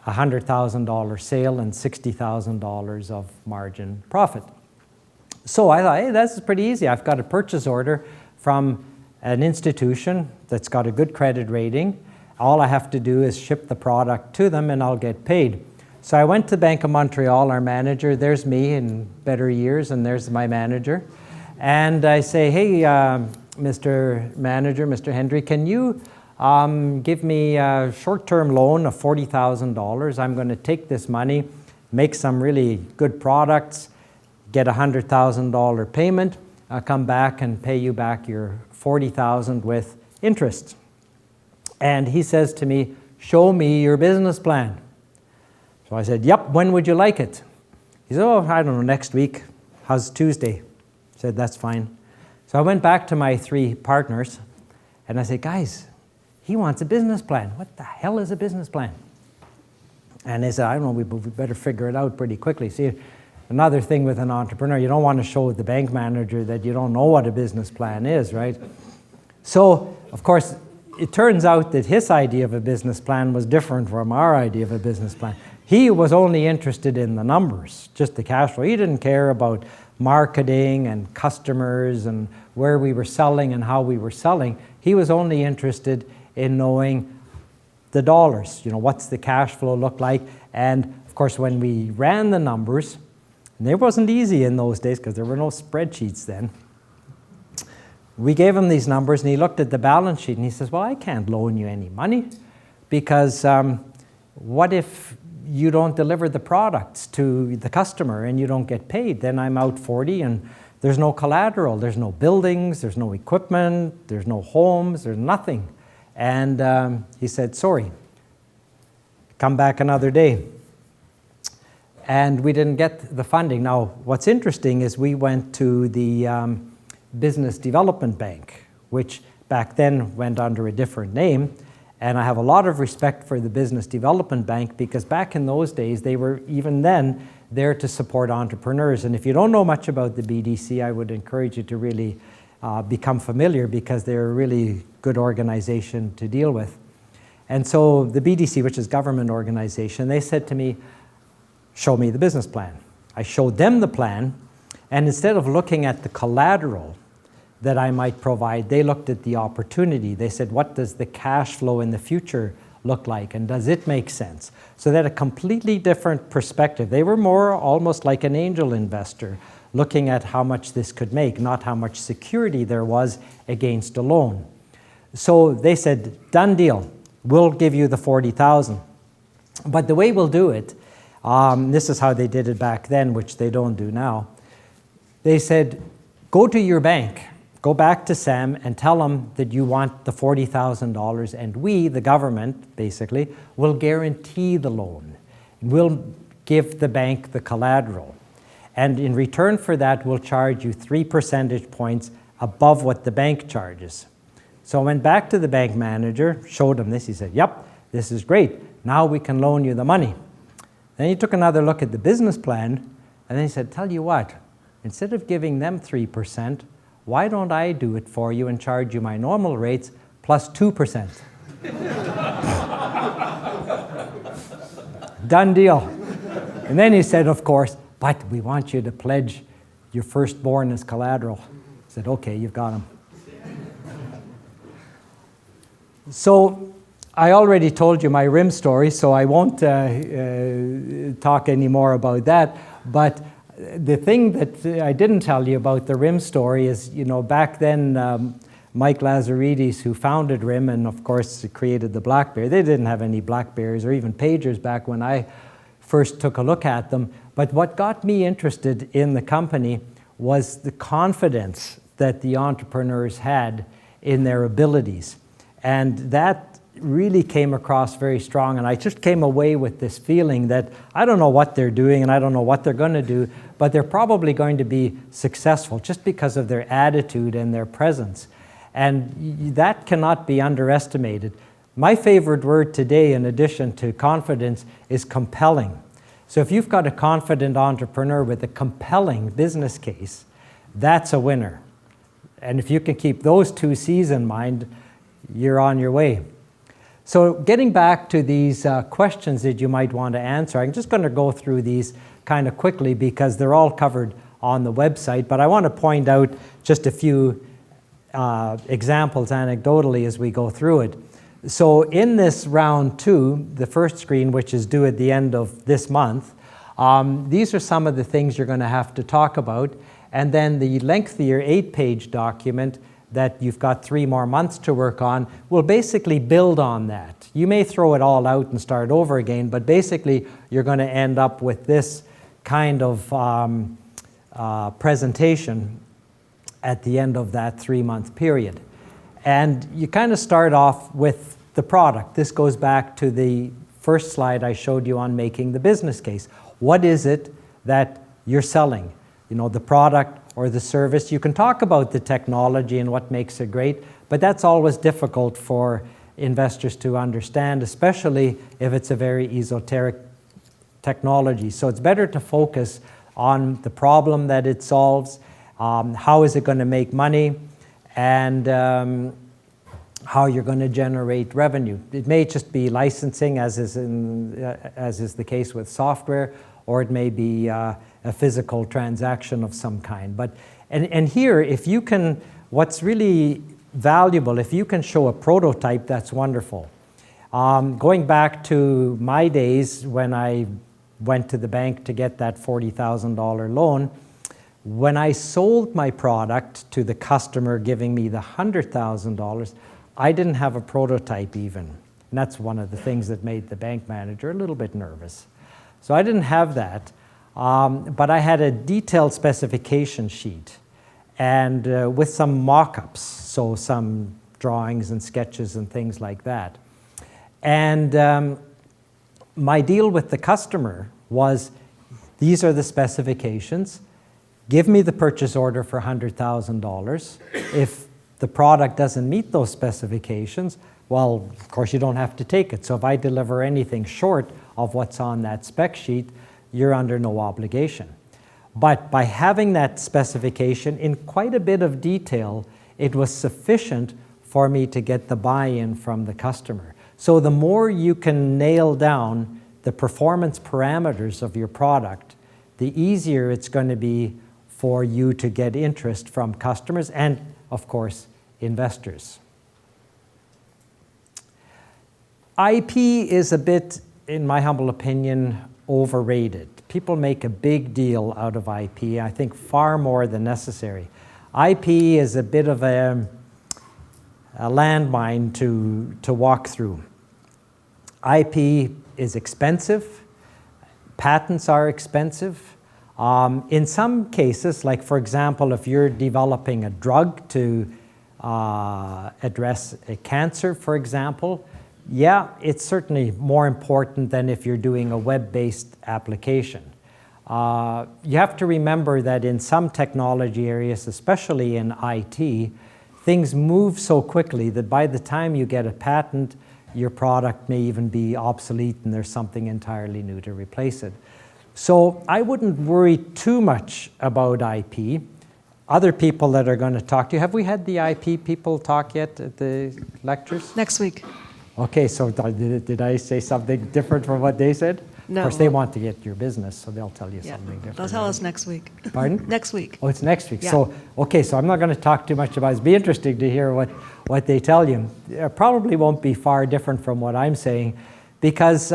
a $100,000 sale and $60,000 of margin profit. So I thought, hey, this is pretty easy. I've got a purchase order from an institution that's got a good credit rating. All I have to do is ship the product to them and I'll get paid. So I went to Bank of Montreal, our manager. There's me in better years, and there's my manager. And I say, hey, Mr. Manager, Mr. Hendry, can you give me a short-term loan of $40,000. I'm going to take this money, make some really good products, get a $100,000 payment, come back and pay you back your $40,000 with interest. And he says to me, show me your business plan. So I said, yep, when would you like it? He said, oh, I don't know, next week. How's Tuesday? I said, that's fine. So I went back to my 3 partners and I said, guys, he wants a business plan. What the hell is a business plan? And they said, I don't know, we better figure it out pretty quickly. See, another thing with an entrepreneur. You don't want to show the bank manager that you don't know what a business plan is, right? So, of course, it turns out that his idea of a business plan was different from our idea of a business plan. He was only interested in the numbers, just the cash flow. He didn't care about marketing and customers and where we were selling and how we were selling. He was only interested in knowing the dollars, what's the cash flow look like. And of course, when we ran the numbers, and it wasn't easy in those days because there were no spreadsheets then, we gave him these numbers and he looked at the balance sheet and he says, well, I can't loan you any money because what if you don't deliver the products to the customer and you don't get paid? Then I'm out 40 and there's no collateral, there's no buildings, there's no equipment, there's no homes, there's nothing. And he said, sorry, come back another day. And we didn't get the funding. Now, what's interesting is we went to the Business Development Bank, which back then went under a different name. And I have a lot of respect for the Business Development Bank because back in those days, they were even then there to support entrepreneurs. And if you don't know much about the BDC, I would encourage you to really become familiar because they're a really good organization to deal with. And so the BDC, which is government organization, they said to me, show me the business plan. I showed them the plan, and instead of looking at the collateral that I might provide, they looked at the opportunity. They said, what does the cash flow in the future look like, and does it make sense? So they had a completely different perspective. They were more almost like an angel investor, looking at how much this could make, not how much security there was against a loan. So they said, done deal, we'll give you the $40,000. But the way we'll do it, this is how they did it back then, which they don't do now. They said, go to your bank, go back to Sam and tell them that you want the $40,000 and we, the government, basically, will guarantee the loan. We'll give the bank the collateral. And in return for that, we'll charge you 3 percentage points above what the bank charges. So I went back to the bank manager, showed him this. He said, yep, this is great. Now we can loan you the money. Then he took another look at the business plan, and then he said, tell you what, instead of giving them 3%, why don't I do it for you and charge you my normal rates plus 2%? Done deal. And then he said, of course, but we want you to pledge your firstborn as collateral. I said, okay, you've got him. So I already told you my RIM story, so I won't talk any more about that. But the thing that I didn't tell you about the RIM story is, back then, Mike Lazaridis, who founded RIM and, of course, created the BlackBerry, they didn't have any BlackBerries or even pagers back when I first took a look at them. But what got me interested in the company was the confidence that the entrepreneurs had in their abilities. And that really came across very strong. And I just came away with this feeling that I don't know what they're doing and I don't know what they're going to do, but they're probably going to be successful just because of their attitude and their presence. And that cannot be underestimated. My favorite word today, in addition to confidence, is compelling. So if you've got a confident entrepreneur with a compelling business case, that's a winner. And if you can keep those two C's in mind, you're on your way. So getting back to these questions that you might want to answer, I'm just going to go through these kind of quickly because they're all covered on the website, but I want to point out just a few examples anecdotally as we go through it. So in this round 2, the first screen, which is due at the end of this month, these are some of the things you're going to have to talk about. And then the lengthier 8-page document that you've got 3 more months to work on will basically build on that. You may throw it all out and start over again, but basically you're going to end up with this kind of presentation at the end of that 3-month period. And you kind of start off with the product. This goes back to the first slide I showed you on making the business case. What is it that you're selling? The product or the service. You can talk about the technology and what makes it great, but that's always difficult for investors to understand, especially if it's a very esoteric technology. So it's better to focus on the problem that it solves, how is it going to make money, and how you're going to generate revenue. It may just be licensing, as is the case with software, or it may be a physical transaction of some kind. And here, if you can, what's really valuable, if you can show a prototype, that's wonderful. Going back to my days when I went to the bank to get that $40,000 loan, when I sold my product to the customer giving me the $100,000, I didn't have a prototype even. And that's one of the things that made the bank manager a little bit nervous. So I didn't have that, but I had a detailed specification sheet and with some mock-ups, so some drawings and sketches and things like that. And my deal with the customer was, these are the specifications. Give me the purchase order for $100,000. If the product doesn't meet those specifications, well, of course you don't have to take it. So if I deliver anything short of what's on that spec sheet, you're under no obligation. But by having that specification in quite a bit of detail, it was sufficient for me to get the buy-in from the customer. So the more you can nail down the performance parameters of your product, the easier it's going to be for you to get interest from customers and, of course, investors. IP is a bit, in my humble opinion, overrated. People make a big deal out of IP, I think far more than necessary. IP is a bit of a landmine to walk through. IP is expensive. Patents are expensive. In some cases, like for example, if you're developing a drug to address a cancer, for example, yeah, it's certainly more important than if you're doing a web-based application. You have to remember that in some technology areas, especially in IT, things move so quickly that by the time you get a patent, your product may even be obsolete and there's something entirely new to replace it. So I wouldn't worry too much about IP. Other people that are going to talk to you, have we had the IP people talk yet at the lectures? Next week. Okay, so did I say something different from what they said? No. Of course, they want to get your business, so they'll tell you something different. They'll tell us next week. Pardon? Next week. Oh, it's next week. Yeah. So, okay, so I'm not going to talk too much about it. It'd be interesting to hear what they tell you. It probably won't be far different from what I'm saying because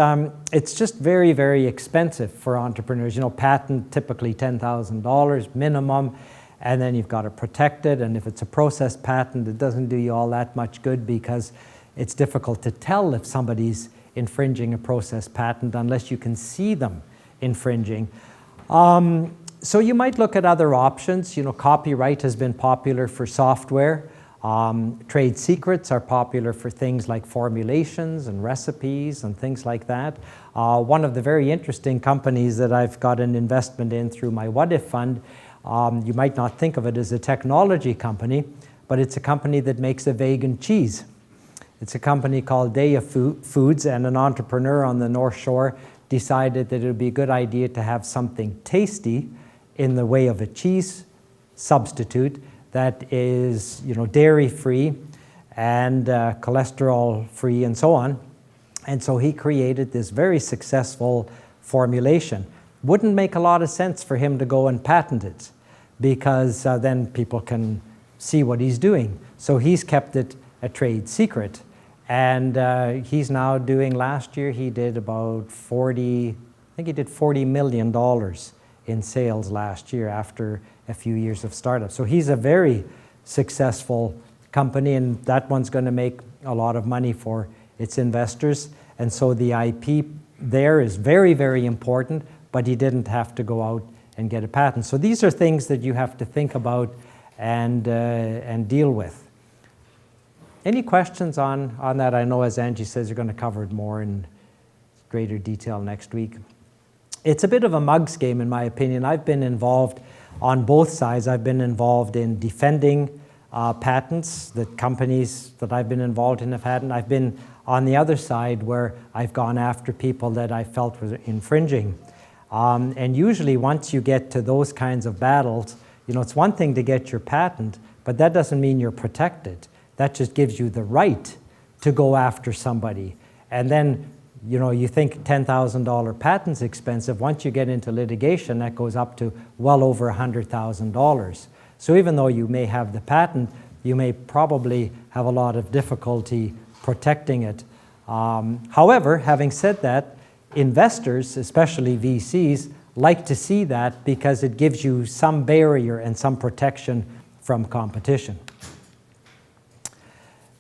it's just very, very expensive for entrepreneurs. You know, patent typically $10,000 minimum, and then you've got to protect it. And if it's a process patent, it doesn't do you all that much good because it's difficult to tell if somebody's infringing a process patent unless you can see them infringing. So you might look at other options. You know, copyright has been popular for software. Trade secrets are popular for things like formulations and recipes and things like that. One of the very interesting companies that I've got an investment in through my What If Fund, you might not think of it as a technology company, but it's a company that makes a vegan cheese. It's a company called Daya Foods, and an entrepreneur on the North Shore decided that it would be a good idea to have something tasty in the way of a cheese substitute that is, you know, dairy-free and cholesterol-free and so on. And so he created this very successful formulation. Wouldn't make a lot of sense for him to go and patent it because then people can see what he's doing. So he's kept it a trade secret. And he's now doing, last year he did about $40 million in sales last year after a few years of startup. So he's a very successful company, and that one's going to make a lot of money for its investors. And so the IP there is very, very important, but he didn't have to go out and get a patent. So these are things that you have to think about and deal with. Any questions on that? I know, as Angie says, you're going to cover it more in greater detail next week. It's a bit of a mugs game, in my opinion. I've been involved on both sides. I've been involved in defending patents that companies that I've been involved in have had, and I've been on the other side where I've gone after people that I felt were infringing. And usually once you get to those kinds of battles, it's one thing to get your patent, but that doesn't mean you're protected. That just gives you the right to go after somebody. And then, you think $10,000 patent's expensive. Once you get into litigation, that goes up to well over $100,000. So even though you may have the patent, you may probably have a lot of difficulty protecting it. However, having said that, investors, especially VCs, like to see that because it gives you some barrier and some protection from competition.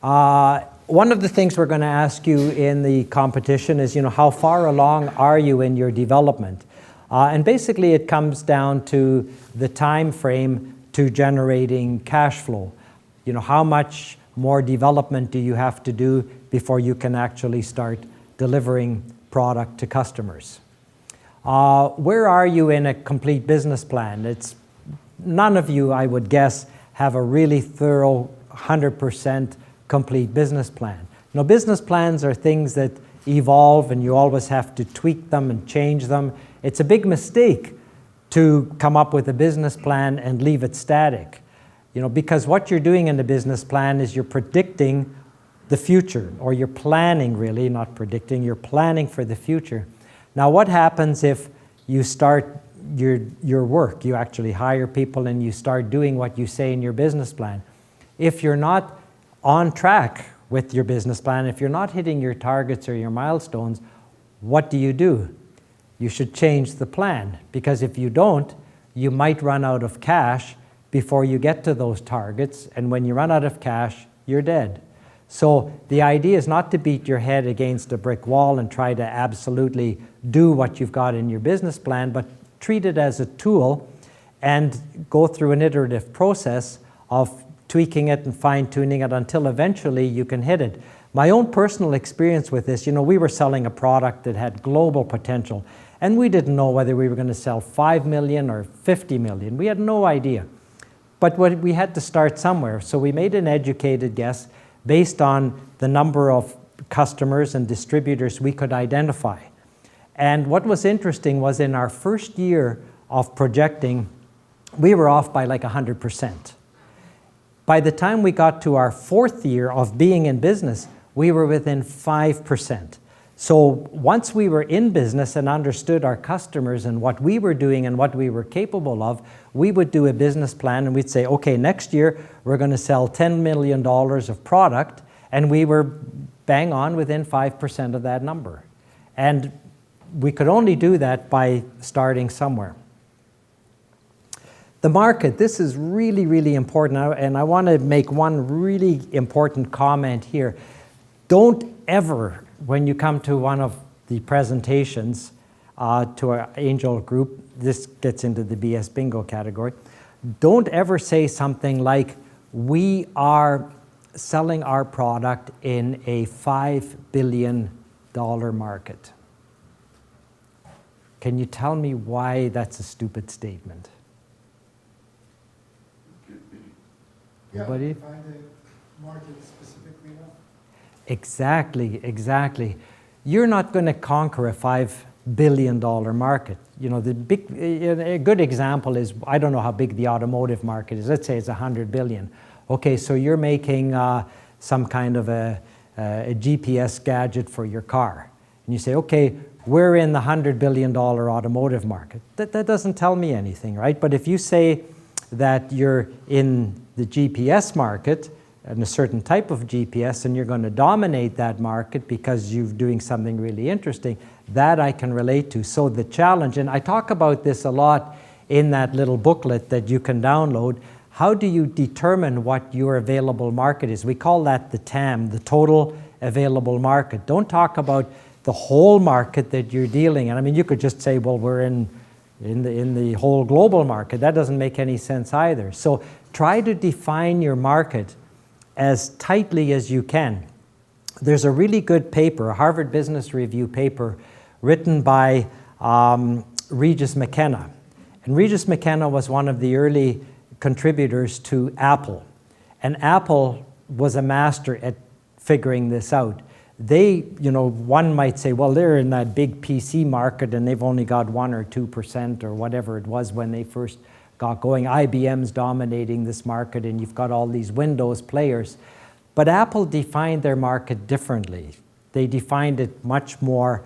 One of the things we're going to ask you in the competition is, how far along are you in your development? And basically it comes down to the time frame to generating cash flow. How much more development do you have to do before you can actually start delivering product to customers? Where are you in a complete business plan? None of you, I would guess, have a really thorough 100% complete business plan. Now, business plans are things that evolve and you always have to tweak them and change them. It's a big mistake to come up with a business plan and leave it static. Because what you're doing in the business plan is you're predicting the future, or you're planning, really, not predicting, you're planning for the future. Now, what happens if you start your work? You actually hire people and you start doing what you say in your business plan. If you're not on track with your business plan, if you're not hitting your targets or your milestones, what do? You should change the plan, because if you don't, you might run out of cash before you get to those targets, and when you run out of cash, you're dead. So the idea is not to beat your head against a brick wall and try to absolutely do what you've got in your business plan, but treat it as a tool and go through an iterative process of tweaking it and fine-tuning it until eventually you can hit it. My own personal experience with this, we were selling a product that had global potential, and we didn't know whether we were going to sell 5 million or 50 million. We had no idea. But we had to start somewhere, so we made an educated guess based on the number of customers and distributors we could identify. And what was interesting was in our first year of projecting, we were off by like 100%. By the time we got to our fourth year of being in business, we were within 5%. So once we were in business and understood our customers and what we were doing and what we were capable of, we would do a business plan and we'd say, okay, next year we're going to sell $10 million of product, and we were bang on within 5% of that number. And we could only do that by starting somewhere. The market, this is really, really important, and I want to make one really important comment here. Don't ever, when you come to one of the presentations to our angel group, this gets into the BS bingo category, don't ever say something like, we are selling our product in a $5 billion market. Can you tell me why that's a stupid statement? Anybody? Find the market specifically enough. Exactly. You're not going to conquer a $5 billion market. A good example is, I don't know how big the automotive market is. Let's say it's 100 billion. Okay, so you're making some kind of a GPS gadget for your car. And you say, okay, we're in the $100 billion automotive market. That doesn't tell me anything, right? But if you say that you're in the GPS market, and a certain type of GPS, and you're going to dominate that market because you're doing something really interesting, that I can relate to. So the challenge, and I talk about this a lot in that little booklet that you can download, how do you determine what your available market is? We call that the TAM, the total available market. Don't talk about the whole market that you're dealing in. I mean, you could just say, well, we're in the whole global market. That doesn't make any sense either. So try to define your market as tightly as you can. There's a really good paper, a Harvard Business Review paper, written by Regis McKenna. And Regis McKenna was one of the early contributors to Apple. And Apple was a master at figuring this out. one might say, well, they're in that big PC market and they've only got 1 or 2% or whatever it was when they first got going. IBM's dominating this market and you've got all these Windows players. But Apple defined their market differently. They defined it much more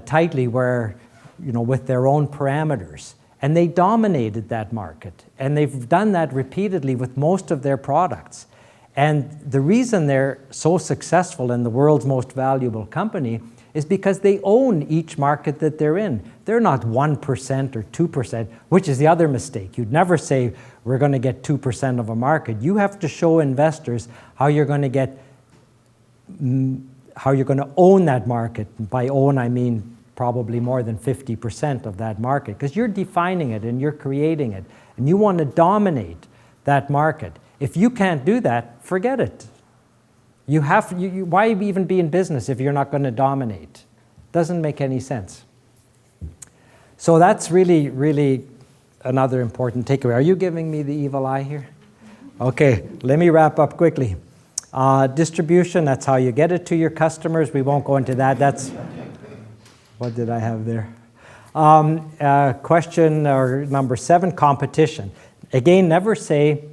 tightly where, with their own parameters. And they dominated that market. And they've done that repeatedly with most of their products. And the reason they're so successful in the world's most valuable company is because they own each market that they're in. They're not 1% or 2%, which is the other mistake. You'd never say, we're going to get 2% of a market. You have to show investors how you're going to own that market. By own, I mean probably more than 50% of that market, because you're defining it and you're creating it, and you want to dominate that market. If you can't do that, forget it. Why even be in business if you're not going to dominate? Doesn't make any sense. So that's really, really another important takeaway. Are you giving me the evil eye here? Okay, let me wrap up quickly. Distribution, that's how you get it to your customers. We won't go into that. What did I have there? Question or number 7, competition. Again, never say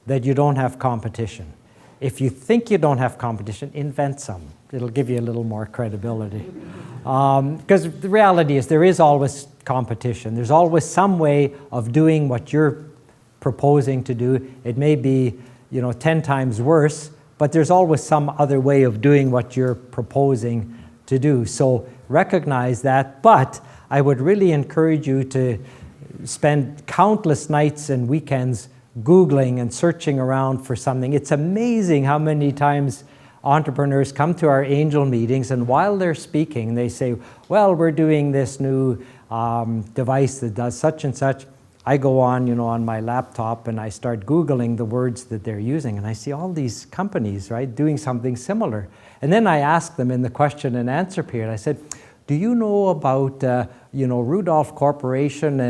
that you don't have competition. If you think you don't have competition, invent some. It'll give you a little more credibility. Because the reality is there is always competition. There's always some way of doing what you're proposing to do. It may be 10 times worse, but there's always some other way of doing what you're proposing to do. So recognize that, but I would really encourage you to spend countless nights and weekends Googling and searching around for something. It's amazing how many times entrepreneurs come to our angel meetings, and while they're speaking, they say, well, we're doing this new device that does such and such. I go on, on my laptop and I start Googling the words that they're using, and I see all these companies, right, doing something similar. And then I ask them in the question and answer period, I said, do you know about, Rudolph Corporation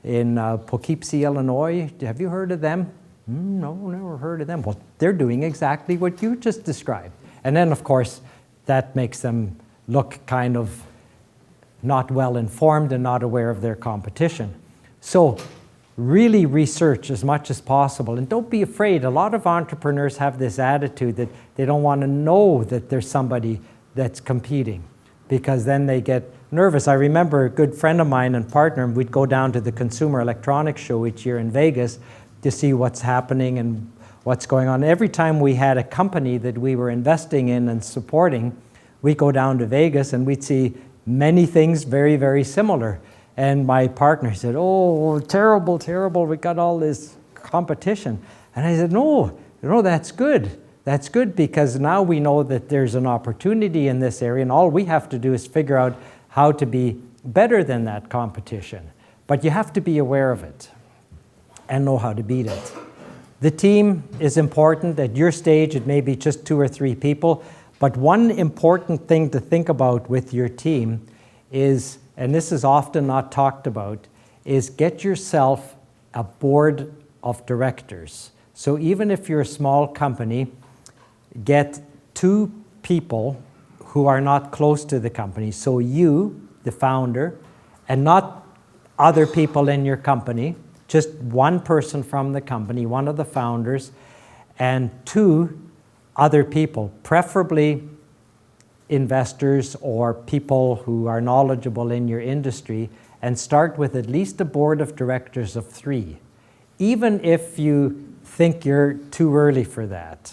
in Poughkeepsie, Illinois? Have you heard of them? No, never heard of them. Well, they're doing exactly what you just described. And then, of course, that makes them look kind of not well informed and not aware of their competition. So really research as much as possible. And don't be afraid. A lot of entrepreneurs have this attitude that they don't want to know that there's somebody that's competing, because then they get nervous. I remember a good friend of mine and partner, we'd go down to the Consumer Electronics Show each year in Vegas to see what's happening and what's going on. Every time we had a company that we were investing in and supporting, we'd go down to Vegas and we'd see many things very, very similar. And my partner said, oh, terrible, terrible, we got all this competition. And I said, no, that's good. That's good, because now we know that there's an opportunity in this area, and all we have to do is figure out how to be better than that competition. But you have to be aware of it and know how to beat it. The team is important. At your stage, it may be just 2 or 3 people. But one important thing to think about with your team is, and this is often not talked about, is get yourself a board of directors. So even if you're a small company, get 2 people who are not close to the company. So you, the founder, and not other people in your company, just one person from the company, one of the founders, and 2 other people, preferably investors or people who are knowledgeable in your industry, and start with at least a board of directors of 3, even if you think you're too early for that.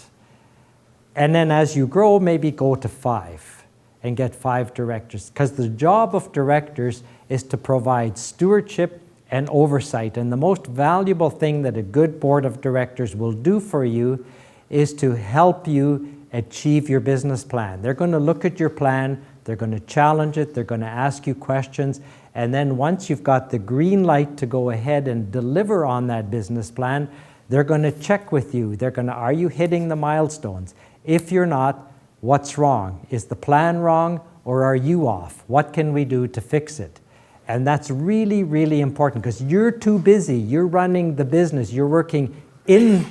And then as you grow, maybe go to 5 and get 5 directors, because the job of directors is to provide stewardship and oversight. And the most valuable thing that a good board of directors will do for you is to help you achieve your business plan. They're going to look at your plan, they're going to challenge it, they're going to ask you questions, and then once you've got the green light to go ahead and deliver on that business plan, they're going to check with you. They're going to, are you hitting the milestones? If you're not, what's wrong? Is the plan wrong, or are you off? What can we do to fix it? And that's really, really important, because you're too busy. You're running the business. You're working in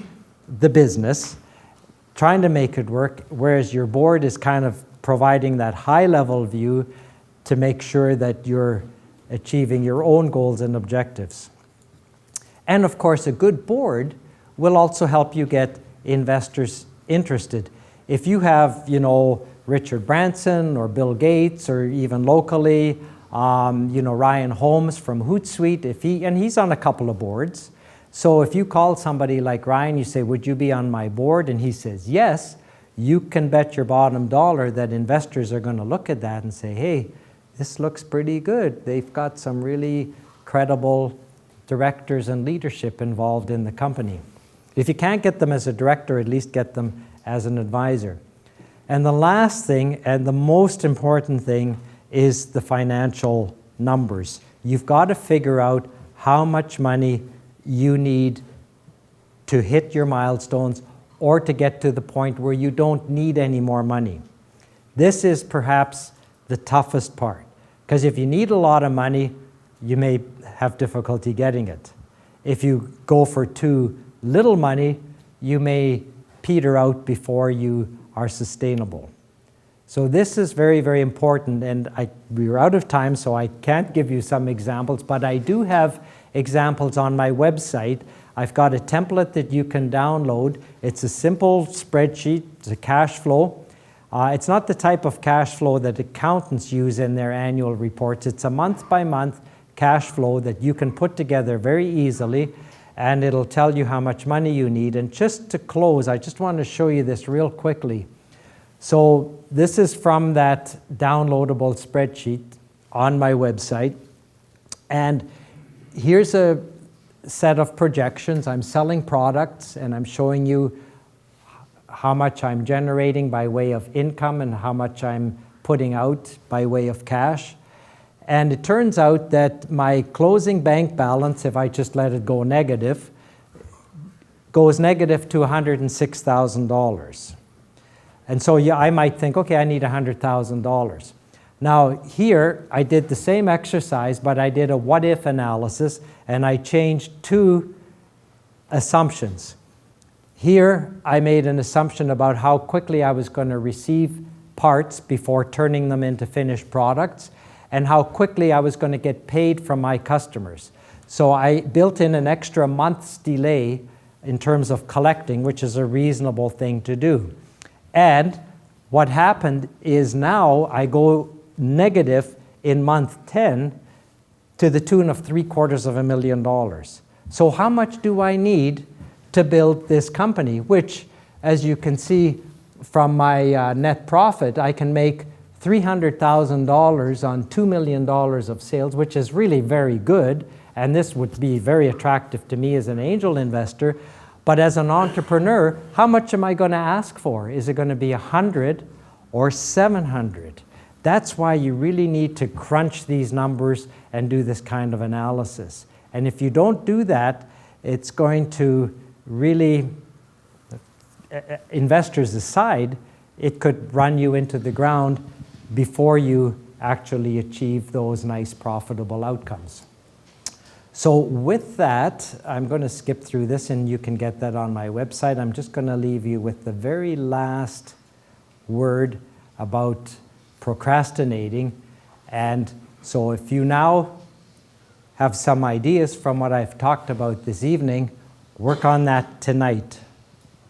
the business. trying to make it work, whereas your board is kind of providing that high-level view to make sure that you're achieving your own goals and objectives. And of course, a good board will also help you get investors interested. If you have, you know, Richard Branson or Bill Gates, or even locally, you know, Ryan Holmes from Hootsuite, and he's on a couple of boards. So if you call somebody like Ryan, you say, would you be on my board? And he says, yes, you can bet your bottom dollar that investors are going to look at that and say, hey, this looks pretty good. They've got some really credible directors and leadership involved in the company. If you can't get them as a director, at least get them as an advisor. And the last thing, and the most important thing, is the financial numbers. You've got to figure out how much money you need to hit your milestones or to get to the point where you don't need any more money. This is perhaps the toughest part, because if you need a lot of money, you may have difficulty getting it. If you go for too little money, you may peter out before you are sustainable. So this is very, very important, and we're out of time, so I can't give you some examples, but I do have examples on my website. I've got a template that you can download. It's a simple spreadsheet. It's a cash flow. It's not the type of cash flow that accountants use in their annual reports. It's a month-by-month cash flow that you can put together very easily, and it'll tell you how much money you need. And just to close, I just want to show you this real quickly. So this is from that downloadable spreadsheet on my website. And here's a set of projections. I'm selling products, and I'm showing you how much I'm generating by way of income and how much I'm putting out by way of cash. And it turns out that my closing bank balance, if I just let it go negative, goes negative to $106,000. And so yeah, I might think, okay, I need $100,000. Now here, I did the same exercise, but I did a what-if analysis, and I changed two assumptions. Here, I made an assumption about how quickly I was going to receive parts before turning them into finished products, and how quickly I was going to get paid from my customers. So I built in an extra month's delay in terms of collecting, which is a reasonable thing to do. And what happened is now I go negative in month 10 to the tune of $750,000. So how much do I need to build this company? Which, as you can see from my net profit, I can make $300,000 on $2 million of sales, which is really very good. And this would be very attractive to me as an angel investor. But as an entrepreneur, how much am I going to ask for? Is it going to be 100 or 700? That's why you really need to crunch these numbers and do this kind of analysis. And if you don't do that, it's going to really, investors aside, it could run you into the ground before you actually achieve those nice profitable outcomes. So with that, I'm going to skip through this, and you can get that on my website. I'm just going to leave you with the very last word about procrastinating. And so if you now have some ideas from what I've talked about this evening, work on that tonight.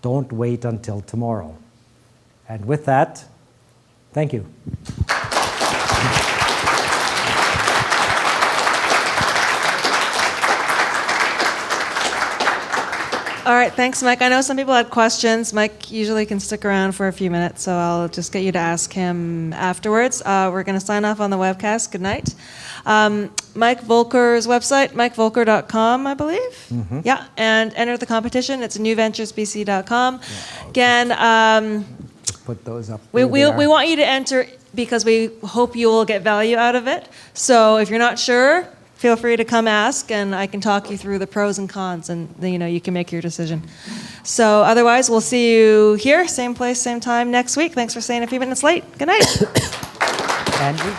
Don't wait until tomorrow. And with that, thank you. All right, thanks, Mike. I know some people had questions. Mike usually can stick around for a few minutes, so I'll just get you to ask him afterwards. We're going to sign off on the webcast. Good night. Mike Volker's website, mikevolker.com, I believe. Mm-hmm. Yeah, and enter the competition. It's newventuresbc.com. Yeah, again, put those up. We want you to enter because we hope you will get value out of it. So if you're not sure, feel free to come ask, and I can talk you through the pros and cons, and you can make your decision. So otherwise, we'll see you here, same place, same time next week. Thanks for staying a few minutes late. Good night. Andrew?